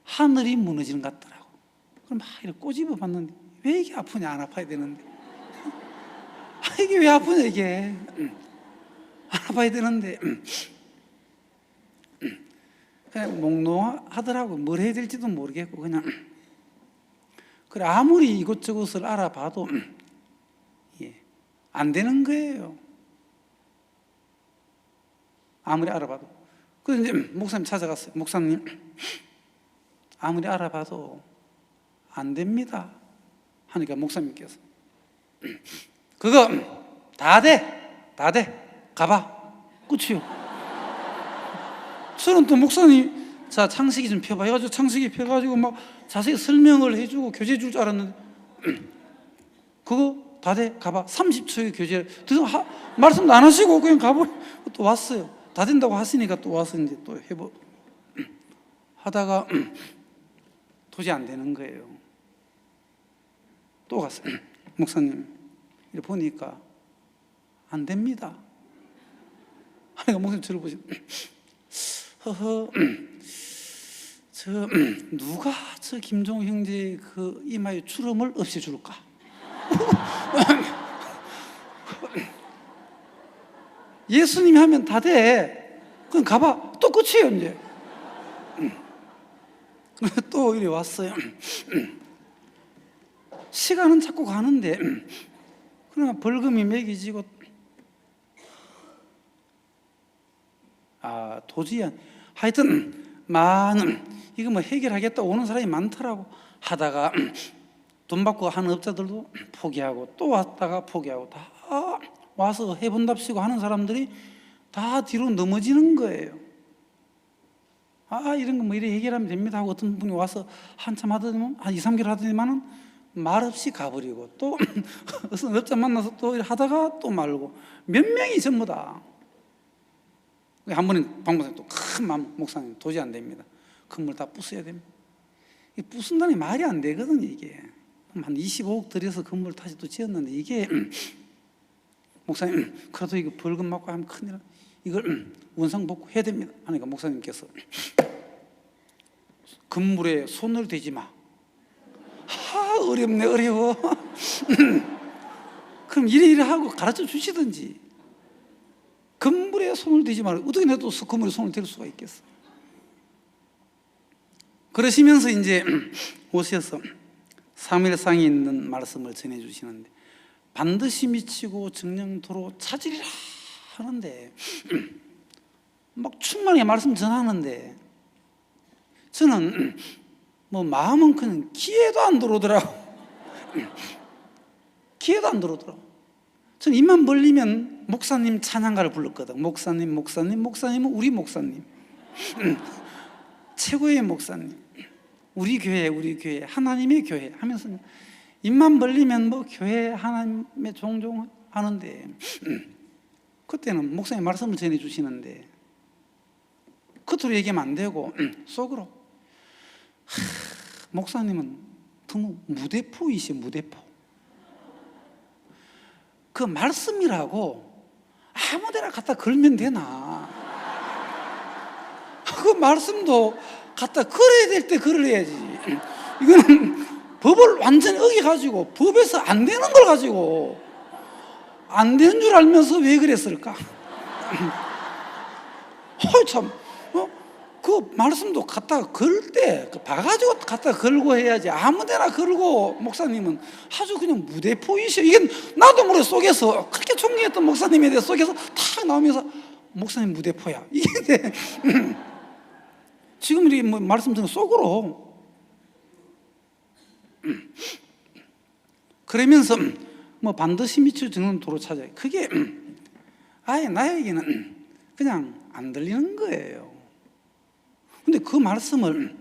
S1: 하늘이 무너지는 것 같더라고. 그럼 막 이렇게 꼬집어 봤는데 왜 이게 아프냐? 안 아파야 되는데 이게 왜 아프냐? 이게 안 아파야 되는데 그냥 몽롱하더라고. 뭘 해야 될지도 모르겠고 그냥 그래 아무리 이것저것을 알아봐도 안 되는 거예요. 아무리 알아봐도. 그래서 이제 목사님 찾아갔어요. 목사님, 아무리 알아봐도 안 됩니다. 하니까 목사님께서 그거 다 돼. 가봐. 끝이요. 저는 또 목사님, 자, 창세기 좀 펴봐 해가지고 창세기 펴가지고 막 자세히 설명을 해주고 교재 줄 줄 알았는데 그거 다 돼. 가봐. 30초의 교재 말씀도 안 하시고 그냥 또 왔어요. 다 된다고 하시니까 또 와서 이제 또 하다가 도저히 안 되는 거예요. 또 갔어요. 목사님, 이렇게 보니까 안 됩니다. 그러니까 목사님 저를 보시고 허허, 누가 저 김종호 형제 그 이마에 주름을 없애줄까? 예수님이 하면 다 돼. 그럼 가봐. 또 끝이에요 이제. 또 이리 왔어요. 시간은 자꾸 가는데 그러나 벌금이 매기지고 도저히 하여튼 많은 이거 뭐 해결하겠다 오는 사람이 많더라고. 하다가 돈 받고 하는 업자들도 포기하고 또 왔다가 포기하고 다 와서 해본답시고 하는 사람들이 다 뒤로 넘어지는 거예요. 이런 거 뭐 이래 해결하면 됩니다 하고 어떤 분이 와서 한참 하더니만 한 2, 3개월 하더니만은 말없이 가버리고 또 어떤 업자 만나서 또 하다가 또 말고 몇 명이 전부 다. 한 번은 방문사님 또 큰 마음, 목사님 도저히 안 됩니다. 건물 다 부숴야 됩니다. 이 부순다는 말이 안 되거든요. 이게 한 25억 들여서 건물 다시 또 지었는데 이게 목사님 그래도 이거 벌금 맞고 하면 큰일 나. 이걸 원상복구 해야 됩니다 하니까 목사님께서 건물에 손을 대지 마. 어렵네 어려워. 그럼 이래 하고 가르쳐 주시든지. 건물에 손을 대지 말고 어떻게 내도 건물에 손을 댈 수가 있겠어. 그러시면서 이제 오셔서 3일상에 있는 말씀을 전해주시는데 반드시 미치고 정령토로 찾으리라 하는데 막 충만하게 말씀 전하는데 저는 뭐 마음은 그냥 귀에도 안 들어오더라고. 귀에도 안 들어오더라고. 저는 입만 벌리면 목사님 찬양가를 불렀거든. 목사님은 우리 목사님. 최고의 목사님. 우리 교회, 하나님의 교회 하면서 입만 벌리면 뭐 교회 하나님의 종종 하는데 그때는 목사님 말씀을 전해주시는데 겉으로 얘기하면 안 되고 속으로 목사님은 너무 무대포이시오. 무대포. 그 말씀이라고 아무데나 갖다 걸면 되나. 그 말씀도 갖다 걸어야 될 때 걸어야지. 이거는 법을 완전히 어겨가지고 법에서 안 되는 걸 가지고 안 되는 줄 알면서 왜 그랬을까? 참, 그 말씀도 갖다 걸 때 봐가지고 갖다 걸고 해야지. 아무데나 걸고 목사님은 아주 그냥 무대포이셔. 이게 나도 모르게 속에서 그렇게 존경했던 목사님에 대해 속에서 탁 나오면서 목사님 무대포야. 이게 지금 이렇게 뭐 말씀 듣는 속으로 그러면서 뭐 반드시 미칠 정는 도로 찾아요. 그게 아예 나에게는 그냥 안 들리는 거예요. 근데 그 말씀을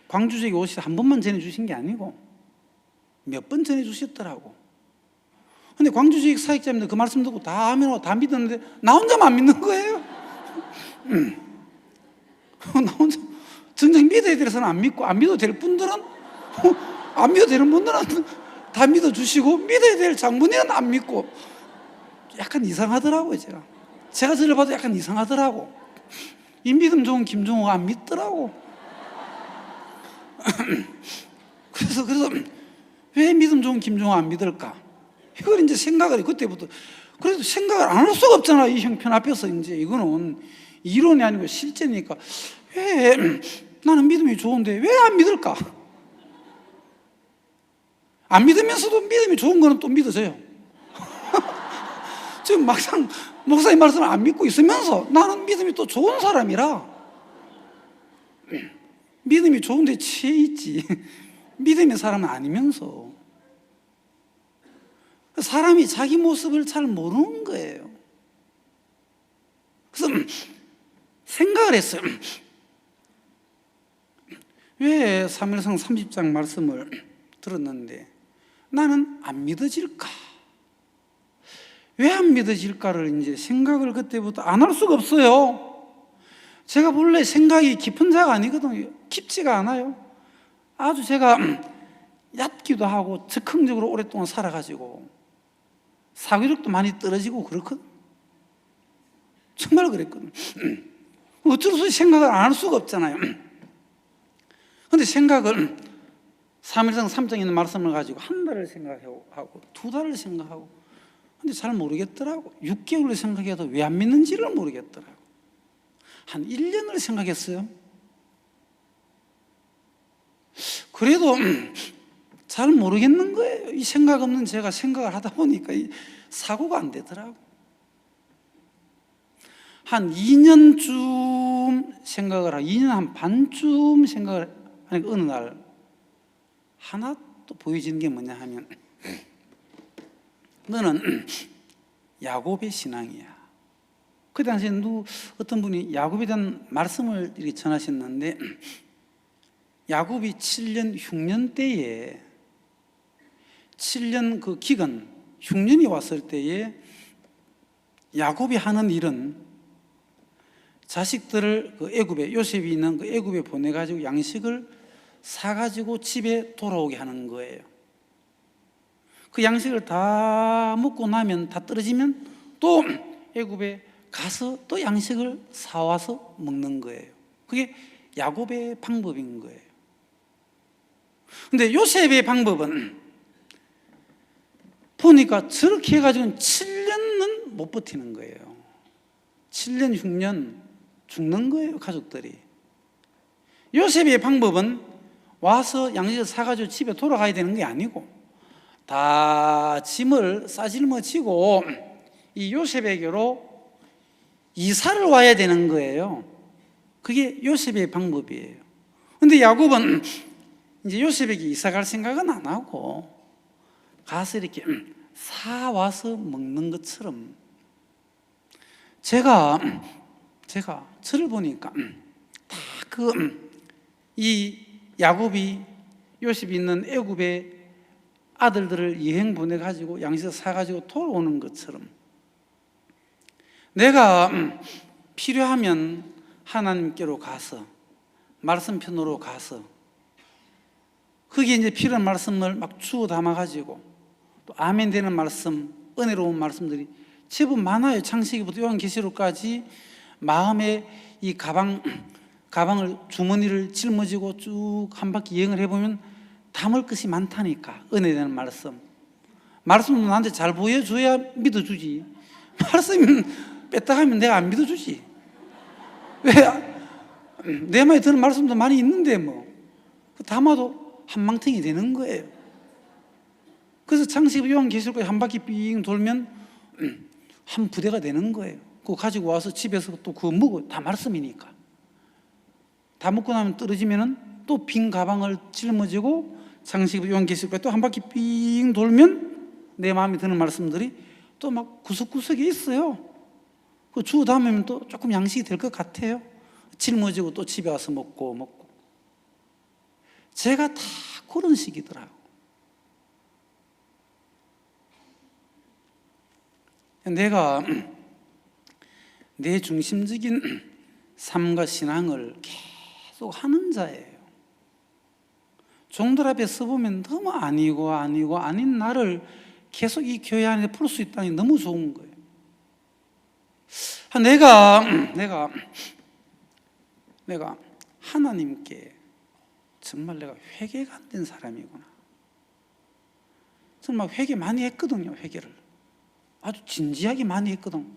S1: 광주지역에 오셔서 한 번만 전해주신 게 아니고 몇 번 전해주셨더라고. 근데 광주지역 사역자님들 그 말씀 듣고 다 하면 다 믿었는데 나 혼자만 안 믿는 거예요. 나 혼자 정작 믿어야 될 사람은 안 믿고 안 믿어도 될 분들은 안 믿어도 되는 분들은 다 믿어주시고 믿어야 될 장모님은 안 믿고 약간 이상하더라고요. 제가 저를 봐도 약간 이상하더라고. 이 믿음 좋은 김종호가 안 믿더라고. 그래서 왜 믿음 좋은 김종호가 안 믿을까? 이걸 이제 생각을 그때부터 그래도 생각을 안 할 수가 없잖아. 이 형편 앞에서 이제 이거는 이론이 아니고 실제니까 왜 나는 믿음이 좋은데 왜 안 믿을까? 안 믿으면서도 믿음이 좋은 거는 또 믿어져요. 지금 막상 목사님 말씀을 안 믿고 있으면서 나는 믿음이 또 좋은 사람이라 믿음이 좋은데 취해 있지 믿음의 사람은 아니면서 사람이 자기 모습을 잘 모르는 거예요. 그래서 생각을 했어요. 왜 사무엘상 30장 말씀을 들었는데 나는 안 믿어질까? 왜 안 믿어질까를 이제 생각을 그때부터 안 할 수가 없어요. 제가 본래 생각이 깊은 자가 아니거든요. 깊지가 않아요. 아주 제가 얕기도 하고 즉흥적으로 오랫동안 살아가지고 사고력도 많이 떨어지고 그렇거든. 정말 그랬거든. 어쩔 수 없이 생각을 안 할 수가 없잖아요. 근데 생각을 사무엘상 3장에 있는 말씀을 가지고 한 달을 생각하고 두 달을 생각하고 근데 잘 모르겠더라고. 6개월을 생각해도 왜 안 믿는지를 모르겠더라고. 한 1년을 생각했어요. 그래도 잘 모르겠는 거예요. 이 생각 없는 제가 생각을 하다 보니까 이 사고가 안 되더라고. 한 2년쯤 생각을 하고 2년 한 반쯤 생각을 하니까 어느 날 하나 또 보여지는 게 뭐냐 하면 너는 야곱의 신앙이야. 그 당시에 어떤 분이 야곱에 대한 말씀을 이렇게 전하셨는데 야곱이 7년 흉년 때에 7년 그 기간 흉년이 왔을 때에 야곱이 하는 일은 자식들을 그 애굽에 요셉이 있는 그 애굽에 보내가지고 양식을 사가지고 집에 돌아오게 하는 거예요. 그 양식을 다 먹고 나면 다 떨어지면 또 애굽에 가서 또 양식을 사와서 먹는 거예요. 그게 야곱의 방법인 거예요. 근데 요셉의 방법은 보니까 저렇게 해가지고는 7년은 못 버티는 거예요. 7년, 6년 죽는 거예요, 가족들이. 요셉의 방법은 와서 양식을 사가지고 집에 돌아가야 되는 게 아니고 다 짐을 싸질머치고 이 요셉에게로 이사를 와야 되는 거예요. 그게 요셉의 방법이에요. 근데 야곱은 이제 요셉에게 이사 갈 생각은 안 하고 가서 이렇게 사와서 먹는 것처럼 제가 저를 보니까 다 이 야곱이 요셉이 있는 애굽의 아들들을 여행 보내가지고 양식을 사가지고 돌아오는 것처럼 내가 필요하면 하나님께로 가서 말씀편으로 가서 거기에 이제 필요한 말씀을 막 주워 담아가지고 또 아멘 되는 말씀, 은혜로운 말씀들이 제법 많아요. 창세기부터 요한계시록까지 마음에 이 가방을 주머니를 짊어지고 쭉 한 바퀴 여행을 해보면 담을 것이 많다니까. 은혜되는 말씀도 나한테 잘 보여줘야 믿어주지. 말씀 뺐다 가면 내가 안 믿어주지. 왜? 내 말에 드는 말씀도 많이 있는데 뭐 담아도 한망탱이 되는 거예요. 그래서 창세기 요한계시록까지 한 바퀴 삥 돌면 한 부대가 되는 거예요. 그거 가지고 와서 집에서 또 그거 먹어. 다 말씀이니까. 다 먹고 나면 떨어지면은 또 빈 가방을 짊어지고 창세기 요한계시록까지 또 한 바퀴 삥 돌면 내 마음에 드는 말씀들이 또 막 구석구석에 있어요. 그 주워 담으면 또 조금 양식이 될 것 같아요. 짊어지고 또 집에 와서 먹고 제가 다 그런 식이더라고. 내가 내 중심적인 삶과 신앙을 계속 하는 자예요. 종들 앞에 서보면 너무 아닌 나를 계속 이 교회 안에 풀 수 있다니 너무 좋은 거예요. 내가 하나님께 정말 내가 회개가 안 된 사람이구나. 정말 회개 많이 했거든요. 회개를 아주 진지하게 많이 했거든.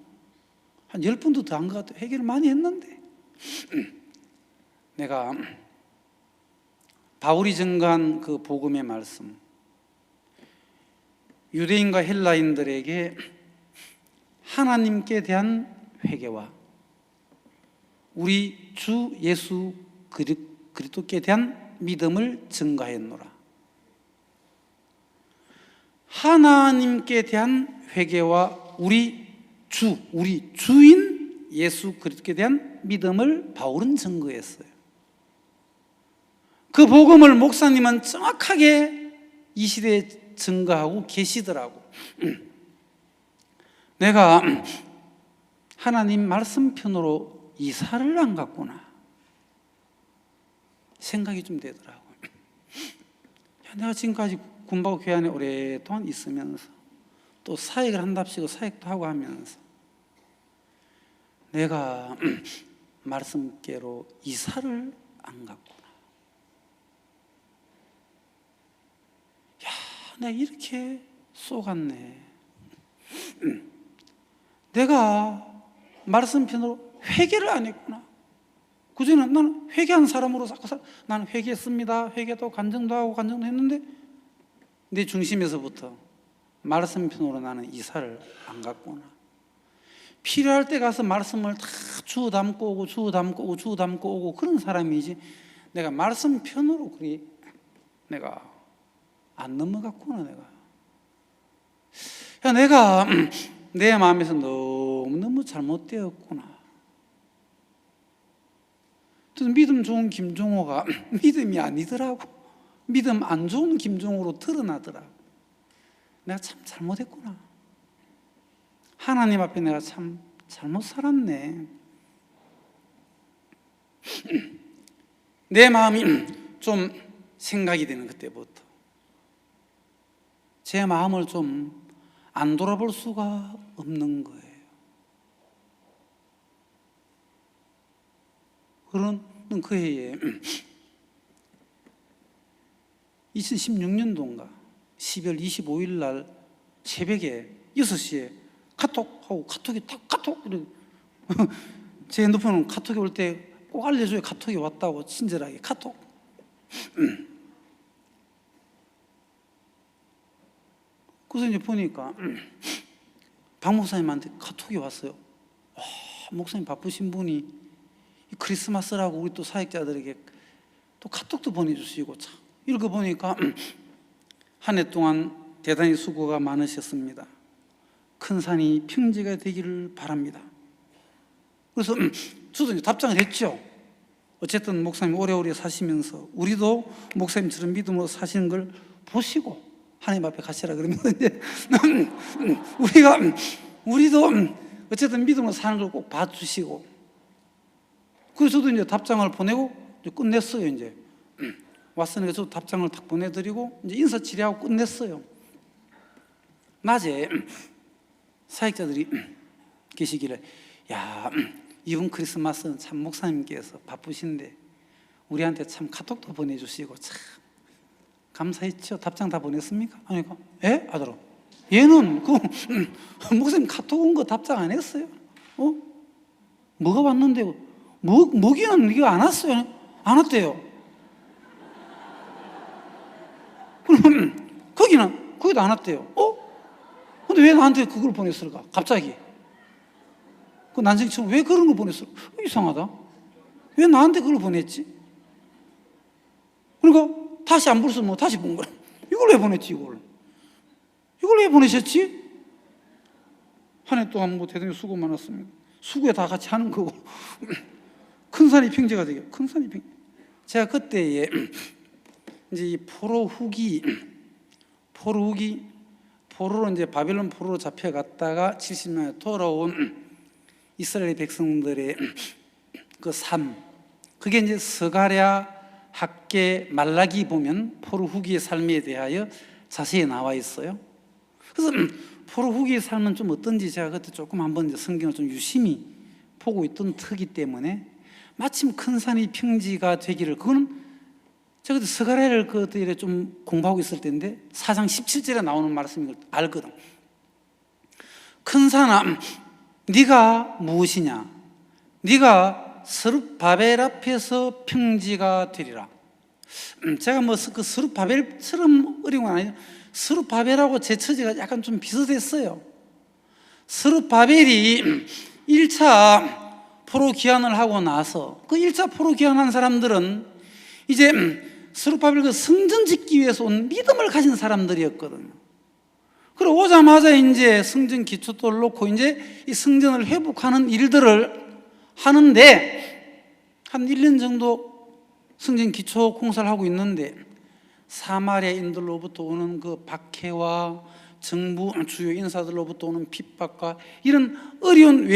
S1: 한 10번도 더 한 것 같아요. 회개를 많이 했는데 내가 바울이 전가한 그 복음의 말씀, 유대인과 헬라인들에게 하나님께 대한 회개와 우리 주 예수 그리스도께 대한 믿음을 증거하였노라. 하나님께 대한 회개와 우리 주인 예수 그리스도께 대한 믿음을 바울은 증거했어요. 그 복음을 목사님은 정확하게 이 시대에 증거하고 계시더라고. 내가 하나님 말씀편으로 이사를 안 갔구나 생각이 좀 되더라고. 내가 지금까지 군바고 교회 안에 오랫동안 있으면서 또 사역을 한답시고 사역도 하고 하면서 내가 말씀께로 이사를 안 갔구나. 야, 내가 이렇게 쏘갔네. 내가 말씀편으로 회개를 안 했구나. 그전에는 나는 회개한 사람으로 나는 회개했습니다. 회개도 간증도 하고 간증도 했는데 내 중심에서부터 말씀편으로 나는 이사를 안 갔구나. 필요할 때 가서 말씀을 다 주워 담고 오고 주워 담고 오고 주워 담고 오고 그런 사람이지 내가 말씀편으로 그리 내가 안 넘어갔구나. 내가 내 마음에서 너무너무 잘못되었구나. 믿음 좋은 김종호가 믿음이 아니더라고. 믿음 안 좋은 김종호로 드러나더라고. 내가 참 잘못했구나. 하나님 앞에 내가 참 잘못 살았네. 내 마음이 좀 생각이 되는 그때부터 제 마음을 좀 안 돌아볼 수가 없는 거예요. 그런 그 해에 2016년도인가 12월 25일 날 새벽에 6시에 카톡이 제 핸드폰은 카톡이 올 때 꼭 알려줘요. 카톡이 왔다고 친절하게 카톡. 그래서 이제 보니까 박 목사님한테 카톡이 왔어요. 목사님 바쁘신 분이 크리스마스라고 우리 또 사역자들에게 또 카톡도 보내주시고 참 읽어보니까 한 해 동안 대단히 수고가 많으셨습니다. 큰 산이 평지가 되기를 바랍니다. 그래서 저도 이제 답장을 했죠. 어쨌든 목사님 오래오래 사시면서 우리도 목사님처럼 믿음으로 사시는 걸 보시고 하나님 앞에 가시라 그러면 이제 우리도 어쨌든 믿음으로 사는 걸 꼭 봐주시고 그래서 저도 이제 답장을 보내고 이제 끝냈어요. 이제 왔으니까 저도 답장을 딱 보내드리고 이제 인사 치레하고 끝냈어요. 낮에 사역자들이 계시길래 야, 이번 크리스마스는 참 목사님께서 바쁘신데 우리한테 참 카톡도 보내주시고 참 감사했죠. 답장 다 보냈습니까? 그러니까 예? 아들아 얘는 목사님 카톡 온 거 답장 안 했어요. 뭐가 왔는데 먹이는 이거 안 왔어요. 안 왔대요. 그러면 거기도 안 왔대요. 근데 왜 나한테 그걸 보냈을까? 갑자기. 그 난생처럼 왜 그런 걸 보냈을까? 이상하다. 왜 나한테 그걸 보냈지? 그러니까 다시 안 불었으면 다시 본 거야. 이걸 왜 보냈지, 이걸 왜 보내셨지? 한 해 동안 대단히 수고 많았습니다. 수고에 다 같이 하는 거고. 큰 산이 평지가 되게. 큰 산이 평지. 제가 그때에 이제 이 포로로 이제 바벨론 포로로 잡혀갔다가 70년에 돌아온 이스라엘 백성들의 그 삶, 그게 이제 스가랴, 학개, 말라기 보면 포로 후기의 삶에 대하여 자세히 나와 있어요. 그래서 포로 후기의 삶은 좀 어떤지 제가 그때 조금 한번 이제 성경을 좀 유심히 보고 있던 터기 때문에 마침 큰 산이 평지가 되기를, 그거는 제가 그때 스가랴를 그때 좀 공부하고 있을 때인데 4장 17절에 나오는 말씀인 걸 알거든. 큰 산아, 네가 무엇이냐? 네가 스룹바벨 앞에서 평지가 되리라. 제가 그 스룹바벨처럼 어려운 건 아니에요. 스룹바벨하고 제 처지가 약간 좀 비슷했어요. 스룹바벨이 1차 포로 귀환을 하고 나서 그 1차 포로 귀환한 사람들은 이제 스룹바벨 그 성전 짓기 위해서 온 믿음을 가진 사람들이었거든요. 그리고 오자마자 이제 성전 기초돌을 놓고 이제 이 성전을 회복하는 일들을 하는데 한 1년 정도 성전 기초 공사를 하고 있는데 사마리아인들로부터 오는 그 박해와 정부 주요 인사들로부터 오는 핍박과 이런 어려운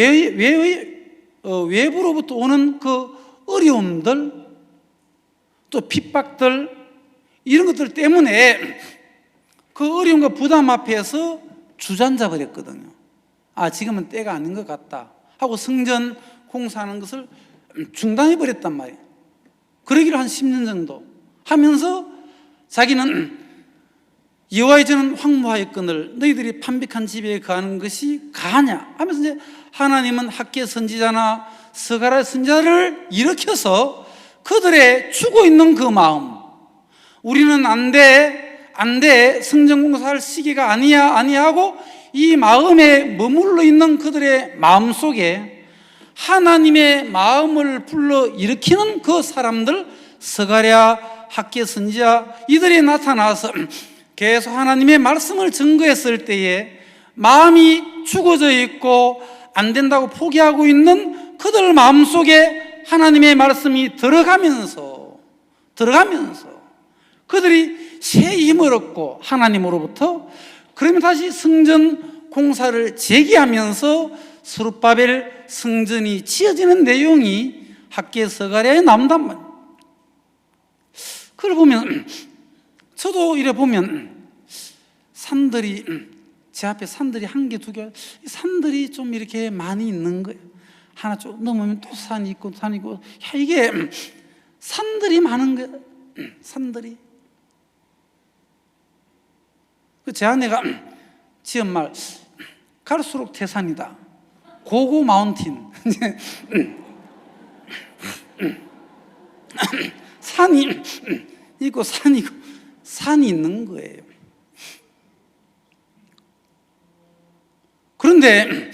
S1: 외부로부터 오는 그 어려움들 또 핍박들 이런 것들 때문에 그 어려움과 부담 앞에서 주저앉아 버렸거든요. 아, 지금은 때가 아닌 것 같다 하고 성전 공사하는 것을 중단해 버렸단 말이에요. 그러기를 한 10년 정도 하면서 자기는 여호와의 전은 황무하였거늘 너희들이 판백한 집에 거하는 것이 가하냐 하면서 이제 하나님은 학개 선지자나 스가랴 선지자를 일으켜서 그들의 죽어 있는 그 마음, 우리는 안 돼 성전 공사할 시기가 아니야 하고 이 마음에 머물러 있는 그들의 마음 속에 하나님의 마음을 불러 일으키는 그 사람들, 스가랴, 학개 선지자 이들이 나타나서 계속 하나님의 말씀을 증거했을 때에 마음이 죽어져 있고 안 된다고 포기하고 있는 그들 마음속에 하나님의 말씀이 들어가면서 그들이 새 힘을 얻고 하나님으로부터 그러면 다시 성전 공사를 재개하면서 스룹바벨 성전이 지어지는 내용이 학개 스가랴에 나온단 말이에요. 그걸 보면 저도 이래 보면 산들이 제 앞에 산들이 한 개, 두 개, 산들이 좀 이렇게 많이 있는 거예요. 하나 쭉 넘으면 또 산이 있고 산이 있고, 야, 이게 산들이 많은 거예요. 산들이. 제 아내가 지은 말, 갈수록 태산이다. 고고 마운틴. 산이 있고 산이 있는 거예요. 그런데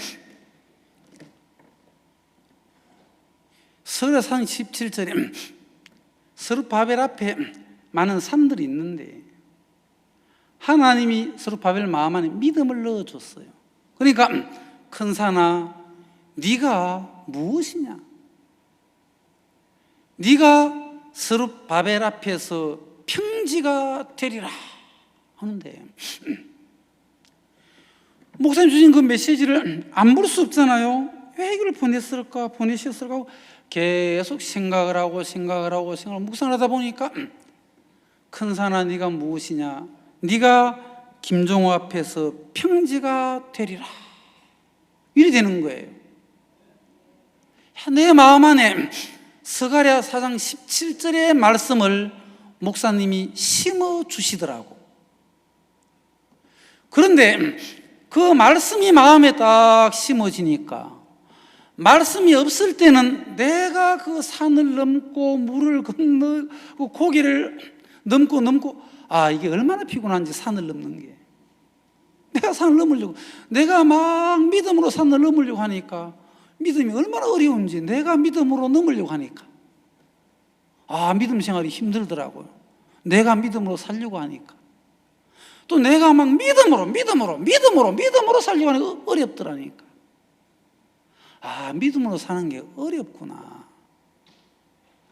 S1: 스가랴상 17절에 스룹바벨 앞에 많은 산들이 있는데 하나님이 스룹바벨 마음 안에 믿음을 넣어줬어요. 그러니까 큰 산아 네가 무엇이냐? 네가 스룹바벨 앞에서 평지가 되리라 하는데 목사님 주신 그 메시지를 안 볼 수 없잖아요. 왜 이걸 보내셨을까 하고 계속 생각을 하고 묵상을 하다 보니까 큰 산아 네가 무엇이냐? 네가 김종호 앞에서 평지가 되리라 이리 되는 거예요. 내 마음 안에 스가랴 4장 17절의 말씀을 목사님이 심어 주시더라고. 그런데 그 말씀이 마음에 딱 심어지니까 말씀이 없을 때는 내가 그 산을 넘고 물을 건너 고개를 넘고 아, 이게 얼마나 피곤한지 산을 넘는 게. 내가 산을 넘으려고 내가 막 믿음으로 산을 넘으려고 하니까 믿음이 얼마나 어려운지 내가 믿음으로 넘으려고 하니까 아, 믿음 생활이 힘들더라고요. 내가 믿음으로 살려고 하니까 또 내가 막 믿음으로 살려고 하니까 어렵더라니까. 아, 믿음으로 사는 게 어렵구나.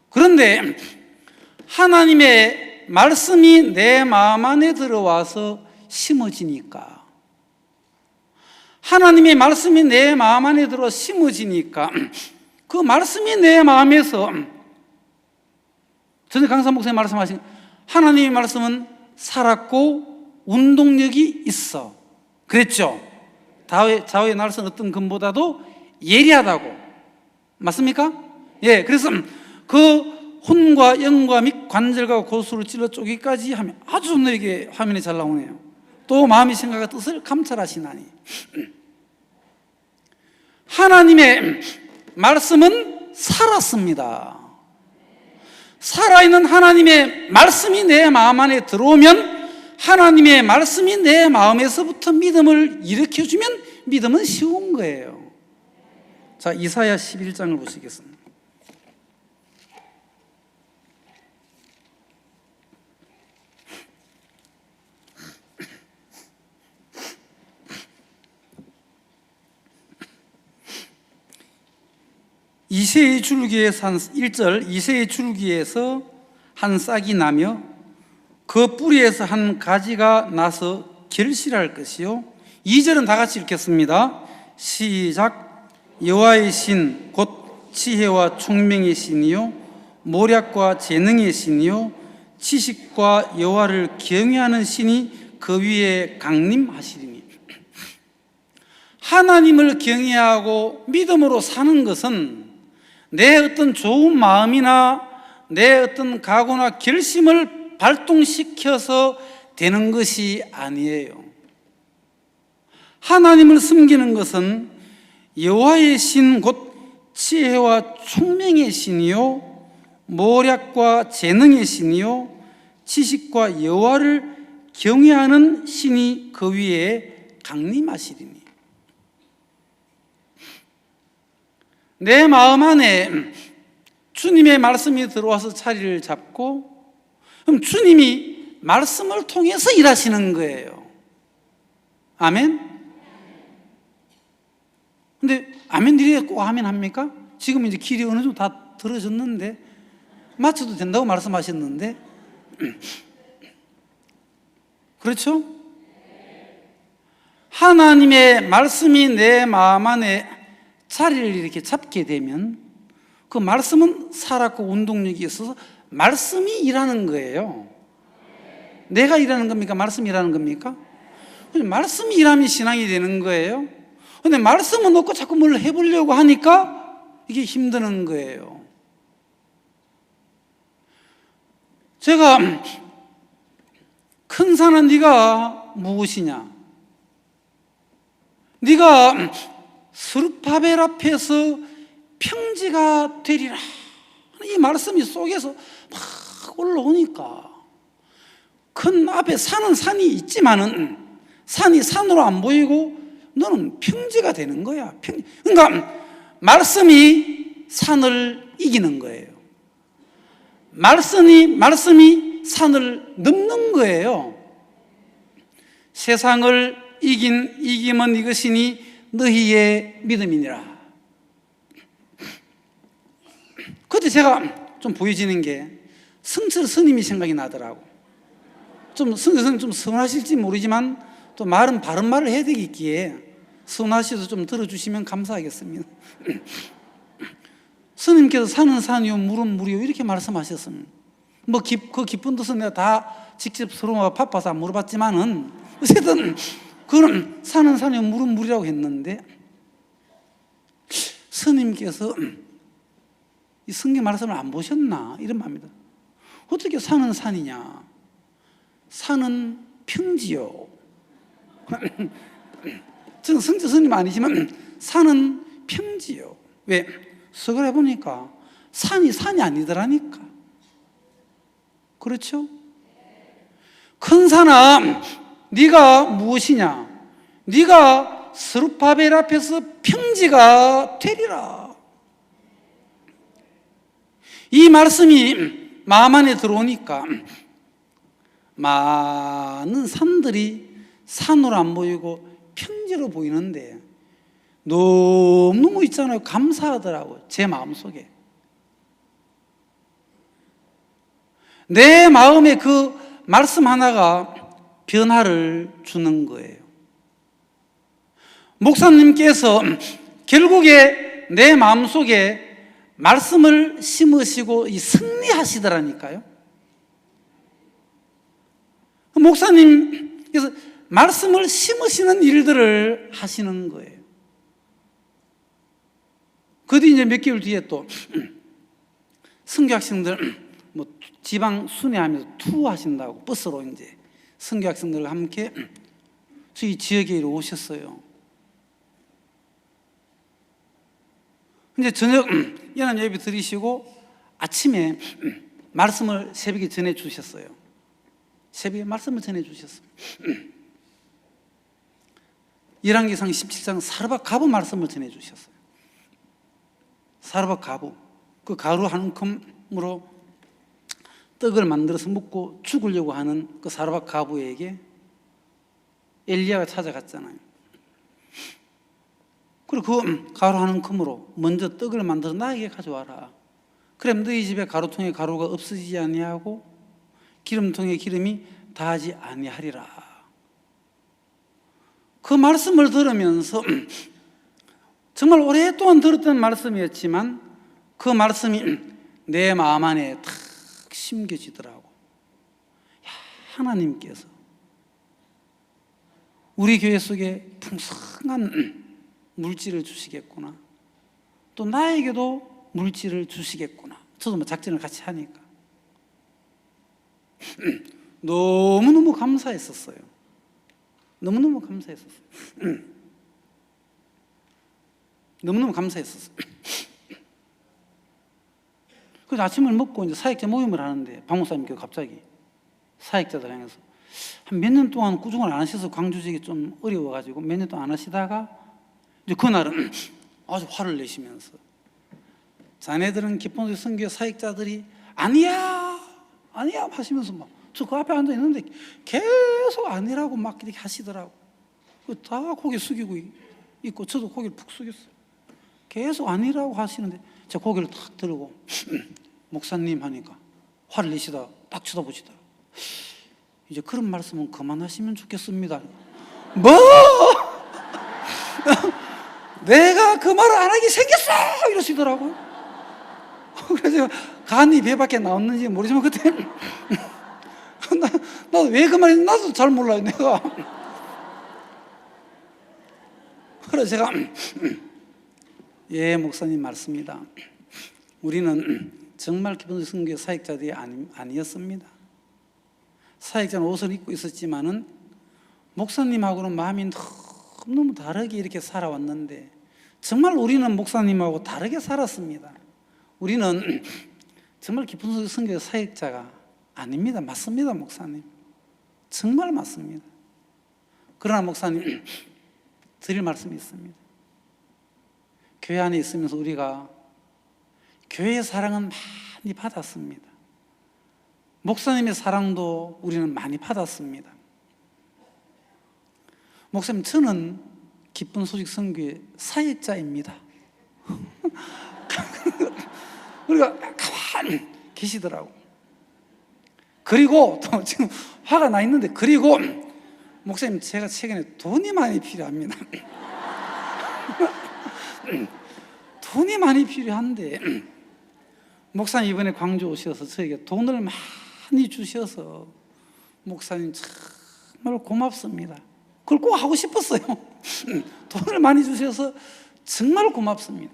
S1: 그런데 하나님의 말씀이 내 마음 안에 들어와서 심어지니까 하나님의 말씀이 내 마음 안에 들어 심어지니까 그 말씀이 내 마음에서 전에 강사 목사님 말씀하신 하나님의 말씀은 살았고 운동력이 있어 그랬죠. 좌우의 날선 어떤 금보다도 예리하다고. 맞습니까? 예, 그래서 그 혼과 영과 및 관절과 고수를 찔러 쪼기까지 하면 아주 너에게 화면에 잘 나오네요. 또 마음이 생각과 뜻을 감찰하시나니. 하나님의 말씀은 살았습니다. 살아있는 하나님의 말씀이 내 마음 안에 들어오면 하나님의 말씀이 내 마음에서부터 믿음을 일으켜주면 믿으면 쉬운 거예요. 자, 이사야 11장을 보시겠습니다. 이새의 줄기에서 1절, 이새의 줄기에서 한 싹이 나며 그 뿌리에서 한 가지가 나서 결실할 것이요. 2절은 다 같이 읽겠습니다. 시작. 여호와의 신 곧 지혜와 총명의 신이요 모략과 재능의 신이요 지식과 여호와를 경외하는 신이 그 위에 강림하시리니. 하나님을 경외하고 믿음으로 사는 것은 내 어떤 좋은 마음이나 내 어떤 각오나 결심을 발동시켜서 되는 것이 아니에요. 하나님을 섬기는 것은 여호와의 신 곧 지혜와 총명의 신이요 모략과 재능의 신이요 지식과 여호와를 경외하는 신이 그 위에 강림하시리니. 내 마음 안에 주님의 말씀이 들어와서 자리를 잡고, 그럼 주님이 말씀을 통해서 일하시는 거예요. 아멘? 근데 아멘 이래 꼭 아멘 합니까? 지금 이제 길이 어느 정도 다 들어졌는데, 맞춰도 된다고 말씀하셨는데, 그렇죠? 하나님의 말씀이 내 마음 안에 자리를 이렇게 잡게 되면 그 말씀은 살았고 운동력이 있어서 말씀이 일하는 거예요. 내가 일하는 겁니까? 말씀이 일하는 겁니까? 말씀이 일하면 신앙이 되는 거예요. 근데 말씀은 없고 자꾸 뭘 해보려고 하니까 이게 힘드는 거예요. 제가 큰 산은 네가 무엇이냐? 네가 스룹바벨 앞에서 평지가 되리라. 이 말씀이 속에서 막 올라오니까 큰 앞에 산은 산이 있지만은 산이 산으로 안 보이고 너는 평지가 되는 거야. 그러니까 말씀이 산을 이기는 거예요. 말씀이 산을 넘는 거예요. 세상을 이김은 이것이니 너희의 믿음이니라. 그때 제가 좀 보여지는 게 성철 스님이 생각이 나더라고. 좀 성철 스님 좀 서운하실지 모르지만 또 말은 바른 말을 해야 되겠기에 서운하셔도 좀 들어주시면 감사하겠습니다. 스님께서 산은 산이요 물은 물이요 이렇게 말씀하셨습니다. 뭐 그 깊은 뜻은 내가 다 직접 서로 바빠서 안 물어봤지만은 어쨌든 그는 산은 산이요 물은 물이라고 했는데, 스님께서 이 성경 말씀을 안 보셨나 이런 말입니다. 어떻게 산은 산이냐? 산은 평지요. 저는 성자 스님 아니지만 산은 평지요. 왜? 석을 해보니까 산이 아니더라니까. 그렇죠? 큰 산아, 네가 무엇이냐? 네가 스룹바벨 앞에서 평지가 되리라. 이 말씀이 마음 안에 들어오니까 많은 산들이 산으로 안 보이고 평지로 보이는데 너무너무 있잖아요. 감사하더라고요. 제 마음속에. 내 마음에 그 말씀 하나가 변화를 주는 거예요. 목사님께서 결국에 내 마음속에 말씀을 심으시고 승리하시더라니까요. 목사님께서 말씀을 심으시는 일들을 하시는 거예요. 그 뒤 이제 몇 개월 뒤에 또 선교학생들 뭐 지방 순회하면서 투어하신다고 버스로 이제 선교학생들과 함께 저희 지역에 오셨어요. 이제 저녁 연합 예배 드리시고 아침에 말씀을 새벽에 전해 주셨어요. 새벽에 말씀을 전해 주셨어요. 열왕기상 17장 사르밧 가부 말씀을 전해주셨어요. 사르밧 가부, 그 가루 한 컴으로 떡을 만들어서 먹고 죽으려고 하는 그 사르밧 가부에게 엘리야가 찾아갔잖아요. 그리고 그 가루 한 컴으로 먼저 떡을 만들어 나에게 가져와라. 그럼 너희 집에 가루통에 가루가 없어지지 아니하고 기름통에 기름이 다하지 아니하리라. 그 말씀을 들으면서 정말 오랫동안 들었던 말씀이었지만 그 말씀이 내 마음 안에 탁 심겨지더라고. 야, 하나님께서 우리 교회 속에 풍성한 물질을 주시겠구나. 또 나에게도 물질을 주시겠구나. 저도 뭐 작전을 같이 하니까 너무너무 감사했었어요. 너무너무 감사했었어요. 너무너무 감사했었어요. 그래서 아침을 먹고 이제 사역자 모임을 하는데 박목사님께서 갑자기 사역자들 향해서 한 몇 년 동안 꾸준히 안 하셔서 광주 지역이 좀 어려워가지고 몇 년 동안 안 하시다가 이제 그날은 아주 화를 내시면서 자네들은 기쁨의 선교 사역자들이 아니야 하시면서 막 저 그 앞에 앉아 있는데 계속 아니라고 막 이렇게 하시더라고. 다 고개 숙이고 있고 저도 고개를 푹 숙였어요. 계속 아니라고 하시는데 제가 고개를 탁 들고 목사님 하니까 화를 내시다 딱 쳐다보시더라고. 이제 그런 말씀은 그만하시면 좋겠습니다. 뭐? 내가 그 말을 안 하게 생겼어! 이러시더라고요. 그래서 간이 배 밖에 나왔는지 모르지만 그때 나도 왜 그 말인지 나도 잘 몰라요, 내가. 그래서 제가 예, 목사님 맞습니다. 우리는 정말 기쁜 선교 사역자들이 아니었습니다. 사역자는 옷을 입고 있었지만은 목사님하고는 마음이 너무 다르게 이렇게 살아왔는데 정말 우리는 목사님하고 다르게 살았습니다. 우리는 정말 깊은 선교 사역자가 아닙니다. 맞습니다, 목사님. 정말 맞습니다. 그러나 목사님 드릴 말씀이 있습니다. 교회 안에 있으면서 우리가 교회의 사랑은 많이 받았습니다. 목사님의 사랑도 우리는 많이 받았습니다. 목사님, 저는 기쁜 소식 선교의 사역자입니다. 우리가 가만히 계시더라고. 그리고 또 지금 화가 나 있는데, 그리고 목사님, 제가 최근에 돈이 많이 필요합니다. 돈이 많이 필요한데 목사님 이번에 광주 오셔서 저에게 돈을 많이 주셔서 목사님 정말 고맙습니다. 그걸 꼭 하고 싶었어요. 돈을 많이 주셔서 정말 고맙습니다.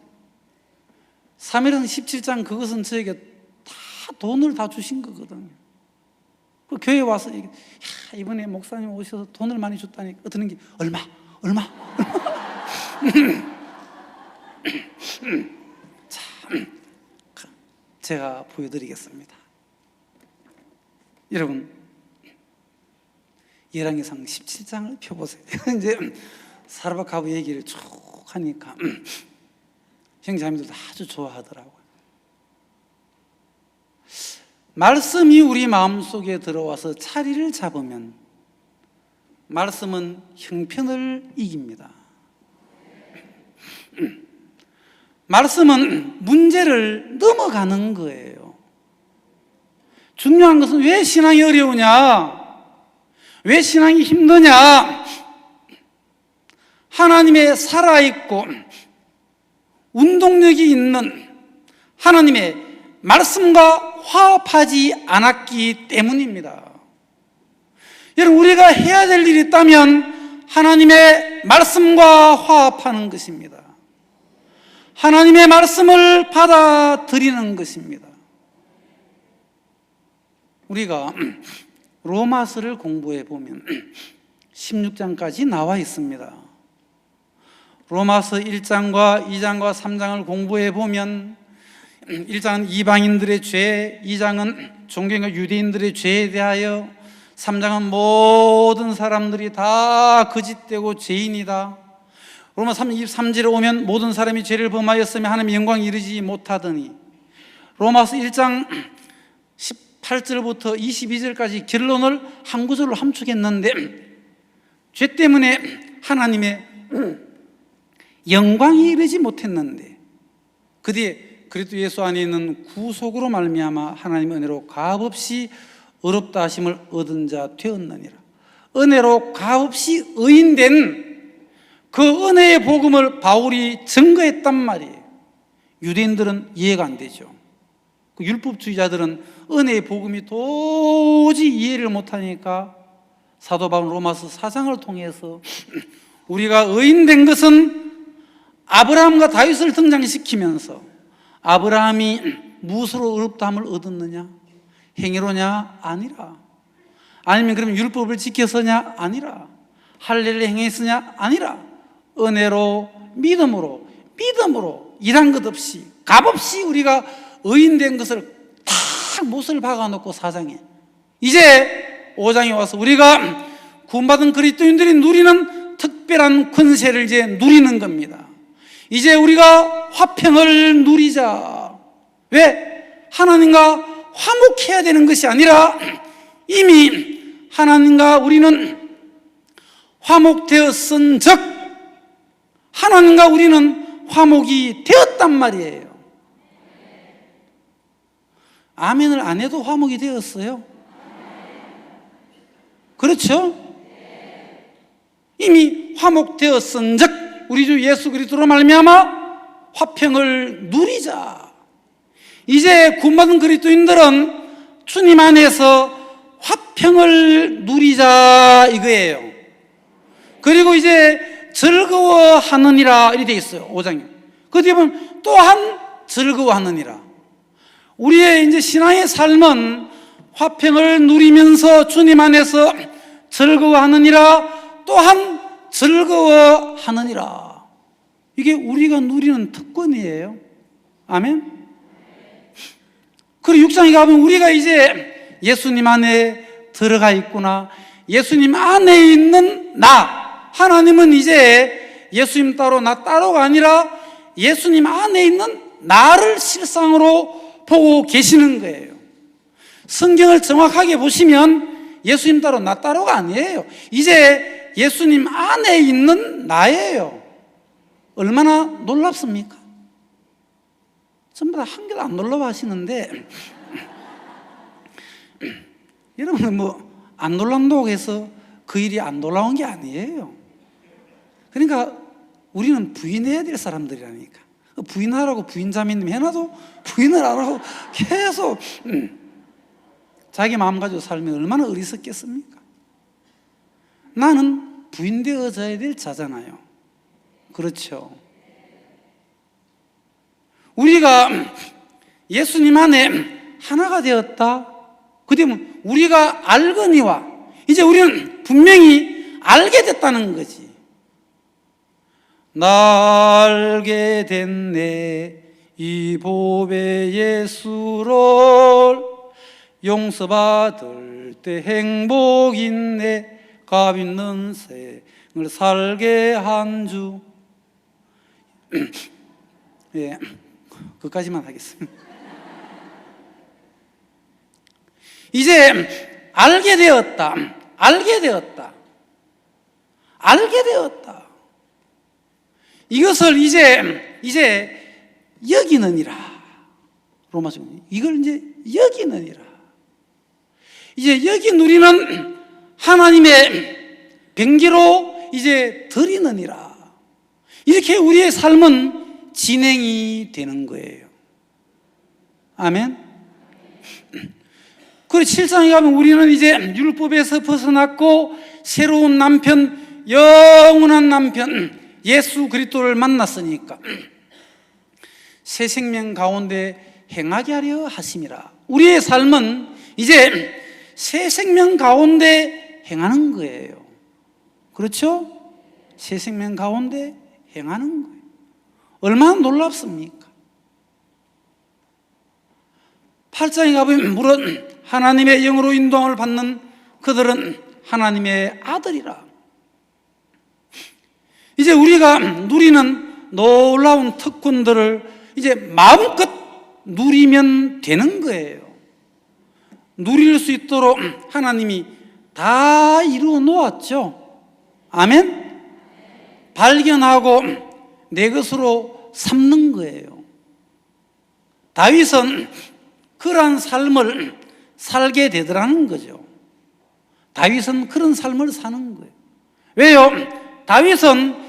S1: 사무엘상 17장 그것은 저에게 다 돈을 다 주신 거거든요. 그 교회에 와서 이번에 목사님 오셔서 돈을 많이 줬다니까 드는 게 얼마? 참, 제가 보여드리겠습니다. 여러분, 열왕기상 17장을 펴보세요. 이제 사르밧 가부 얘기를 쭉 하니까 형제자매들도 아주 좋아하더라고요. 말씀이 우리 마음속에 들어와서 자리를 잡으면 말씀은 형편을 이깁니다. 말씀은 문제를 넘어가는 거예요. 중요한 것은 왜 신앙이 어려우냐? 왜 신앙이 힘드냐? 하나님의 살아있고 운동력이 있는 하나님의 말씀과 화합하지 않았기 때문입니다. 여러분, 우리가 해야 될 일이 있다면 하나님의 말씀과 화합하는 것입니다. 하나님의 말씀을 받아들이는 것입니다. 우리가 로마서를 공부해 보면 16장까지 나와 있습니다. 로마서 1장과 2장과 3장을 공부해 보면 1장은 이방인들의 죄, 2장은 종교인과 유대인들의 죄에 대하여, 3장은 모든 사람들이 다 거짓되고 죄인이다. 로마 3장 23절에 오면 모든 사람이 죄를 범하였으며 하나님의 영광에 이르지 못하더니, 로마서 1장 18절부터 22절까지 결론을 한 구절로 함축했는데, 죄 때문에 하나님의 영광에 이르지 못했는데 그 뒤에 그리스도 예수 안에 있는 구속으로 말미암아 하나님의 은혜로 값없이 의롭다 하심을 얻은 자 되었느니라. 은혜로 값없이 의인된 그 은혜의 복음을 바울이 증거했단 말이에요. 유대인들은 이해가 안 되죠. 그 율법주의자들은 은혜의 복음이 도저히 이해를 못하니까 사도 바울 로마서 4장을 통해서 우리가 의인된 것은 아브라함과 다윗을 등장시키면서 아브라함이 무엇으로 의롭다함을 얻었느냐? 행위로냐? 아니라. 아니면 그러면 율법을 지켜서냐? 아니라. 할례를 행했으냐? 아니라. 은혜로, 믿음으로 일한 것 없이 값없이 우리가 의인된 것을 다 못을 박아놓고 4장에, 이제 5장에 와서 우리가 구원받은 그리스도인들이 누리는 특별한 권세를 이제 누리는 겁니다. 이제 우리가 화평을 누리자. 왜? 하나님과 화목해야 되는 것이 아니라 이미 하나님과 우리는 화목되었은 즉 하나님과 우리는 화목이 되었단 말이에요. 아멘을 안 해도 화목이 되었어요. 그렇죠? 이미 화목되었은 즉 우리 주 예수 그리스도로 말미암아 화평을 누리자. 이제 구원받은 그리스도인들은 주님 안에서 화평을 누리자 이거예요. 그리고 이제 즐거워하느니라 이렇게 되어 있어요. 5장에. 그 뒤에 보면 또한 즐거워하느니라. 우리의 이제 신앙의 삶은 화평을 누리면서 주님 안에서 즐거워하느니라, 또한 즐거워하느니라. 이게 우리가 누리는 특권이에요. 아멘. 그리고 6장에 가면 우리가 이제 예수님 안에 들어가 있구나. 예수님 안에 있는 나. 하나님은 이제 예수님 따로 나 따로가 아니라 예수님 안에 있는 나를 실상으로 보고 계시는 거예요. 성경을 정확하게 보시면 예수님 따로 나 따로가 아니에요. 이제 예수님 안에 있는 나예요. 얼마나 놀랍습니까? 전부 다 한 개도 안 놀라워 하시는데 여러분은 뭐 안 놀란다고 해서 그 일이 안 놀라운 게 아니에요. 그러니까 우리는 부인해야 될 사람들이라니까. 부인하라고 부인자매님 해놔도 부인을 안 하고 계속 자기 마음 가지고 살면 얼마나 어리석겠습니까? 나는 부인되어져야 될 자잖아요. 그렇죠? 우리가 예수님 안에 하나가 되었다. 그러면 우리가 알거니와 이제 우리는 분명히 알게 됐다는 거지. 나 알게 됐네 이 보배 예수를 용서받을 때 행복 있네 값 있는 생을 살게 한 주. 예, 그까지만 하겠습니다. 이제 알게 되었다. 이것을 이제 여기느니라. 로마서 이걸 이제 여기느니라. 이제 여기 누리는 하나님의 병기로 이제 드리느니라. 이렇게 우리의 삶은 진행이 되는 거예요. 아멘. 그리고 7장에 가면 우리는 이제 율법에서 벗어났고 새로운 남편, 영원한 남편 예수 그리스도를 만났으니까 새 생명 가운데 행하게 하려 하심이라. 우리의 삶은 이제 새 생명 가운데 행하는 거예요. 그렇죠? 새 생명 가운데 행하는 거예요. 얼마나 놀랍습니까? 8장에 가보면 물론 하나님의 영으로 인도함을 받는 그들은 하나님의 아들이라. 이제 우리가 누리는 놀라운 특권들을 이제 마음껏 누리면 되는 거예요. 누릴 수 있도록 하나님이 다 이루어 놓았죠. 아멘? 발견하고 내 것으로 삼는 거예요. 다윗은 그러한 삶을 살게 되더라는 거죠. 다윗은 그런 삶을 사는 거예요. 왜요? 다윗은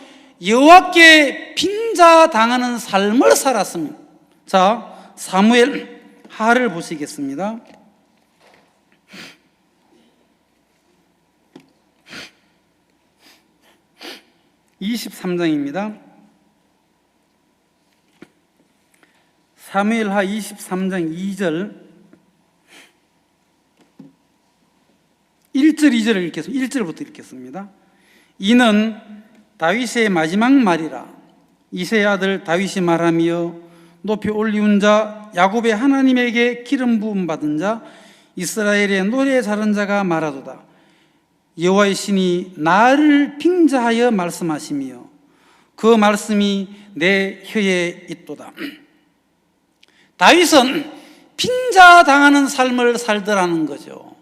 S1: 여호와께 빙자당하는 삶을 살았습니다. 자, 사무엘 하를 보시겠습니다. 23장입니다. 사무엘하 23장 2절 1절 2절을 읽겠습니다. 1절부터 읽겠습니다. 이는 다윗의 마지막 말이라. 이새의 아들 다윗이 말하며 높이 올리운 자 야곱의 하나님에게 기름 부음 받은 자 이스라엘의 노래 잘한 자가 말하도다. 여호와의 신이 나를 빙자하여 말씀하시며 그 말씀이 내 혀에 있도다. 다윗은 빙자당하는 삶을 살더라는 거죠.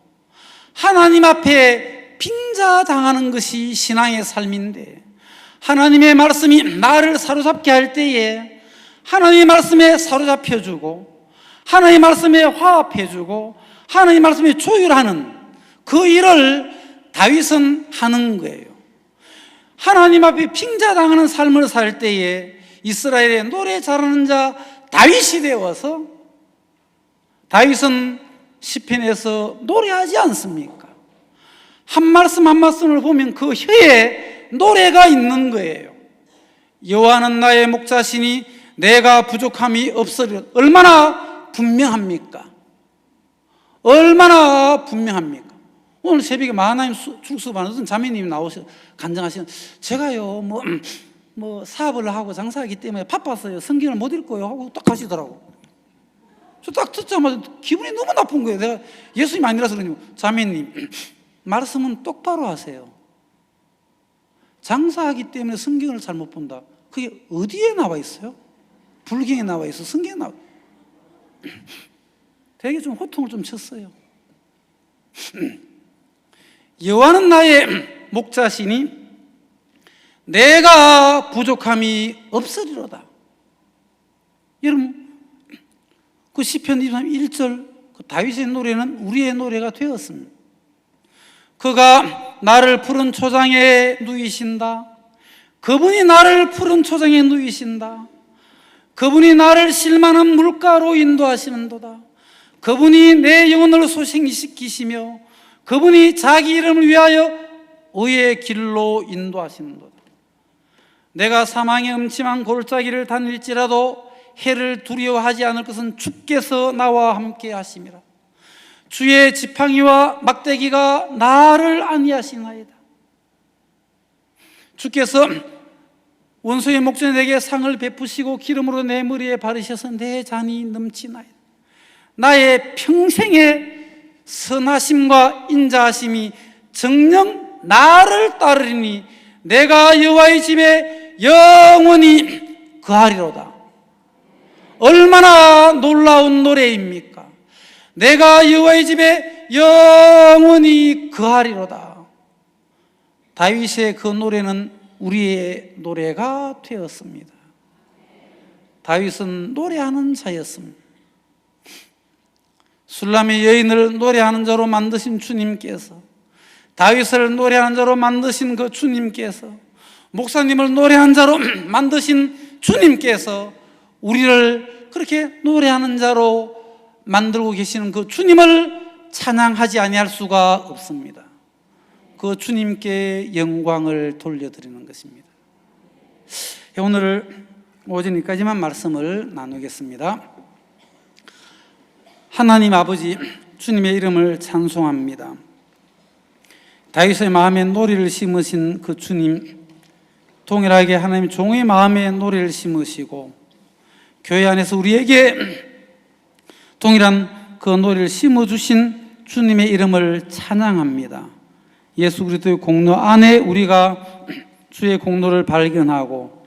S1: 하나님 앞에 빙자당하는 것이 신앙의 삶인데, 하나님의 말씀이 나를 사로잡게 할 때에 하나님의 말씀에 사로잡혀주고 하나님의 말씀에 화합해주고 하나님의 말씀에 조율하는 그 일을 다윗은 하는 거예요. 하나님 앞에 빙자당하는 삶을 살 때에 이스라엘의 노래 잘하는 자 다윗이 되어서, 다윗은 시편에서 노래하지 않습니까? 한 말씀 한 말씀을 보면 그 혀에 노래가 있는 거예요. 여호와는 나의 목자시니 내가 부족함이 없으리라. 얼마나 분명합니까? 얼마나 분명합니까? 오늘 새벽에 마하나임 출석반 어떤 자매님이 나오셔 간증하시는, 제가요 뭐 사업을 하고 장사하기 때문에 바빴어요. 성경을 못 읽고요 하고 딱 가시더라고. 저 딱 듣자마자 기분이 너무 나쁜 거예요. 내가 예수님 아니라서 그러니, 자매님 말씀은 똑바로 하세요. 장사하기 때문에 성경을 잘못 본다. 그게 어디에 나와 있어요? 불경에 나와 있어? 성경에 나와? 되게 좀 호통을 좀 쳤어요. 여호와는 나의 목자시니 내가 부족함이 없으리로다. 여러분, 그 시편 1절 그 다윗의 노래는 우리의 노래가 되었습니다. 그가 나를 푸른 초장에 누이신다. 그분이 나를 푸른 초장에 누이신다. 그분이 나를 실만한 물가로 인도하시는도다. 그분이 내 영혼을 소생시키시며 그분이 자기 이름을 위하여 의의 길로 인도하시는도다. 내가 사망의 음침한 골짜기를 다닐지라도 해를 두려워하지 않을 것은 주께서 나와 함께 하심이라. 주의 지팡이와 막대기가 나를 안위하시나이다. 주께서 원수의 목전에 내게 상을 베푸시고 기름으로 내 머리에 바르셔서 내 잔이 넘치나이다. 나의 평생의 선하심과 인자하심이 정녕 나를 따르리니 내가 여호와의 집에 영원히 거하리로다. 얼마나 놀라운 노래입니까? 내가 여호와의 집에 영원히 거하리로다. 다윗의 그 노래는 우리의 노래가 되었습니다. 다윗은 노래하는 자였습니다. 술람의 여인을 노래하는 자로 만드신 주님께서, 다윗을 노래하는 자로 만드신 그 주님께서, 목사님을 노래하는 자로 만드신 주님께서 우리를 그렇게 노래하는 자로 만들고 계시는 그 주님을 찬양하지 아니할 수가 없습니다. 그 주님께 영광을 돌려드리는 것입니다. 오늘 오전 여기까지만 말씀을 나누겠습니다. 하나님 아버지, 주님의 이름을 찬송합니다. 다윗의 마음에 노래를 심으신 그 주님, 동일하게 하나님 종의 마음에 노래를 심으시고 교회 안에서 우리에게 동일한 그 노래를 심어주신 주님의 이름을 찬양합니다. 예수 그리스도의 공로 안에 우리가 주의 공로를 발견하고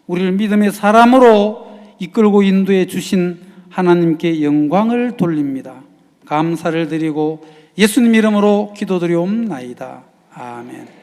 S1: 우리를 믿음의 사람으로 이끌고 인도해 주신 하나님께 영광을 돌립니다. 감사를 드리고 예수님 이름으로 기도드리옵나이다. 아멘.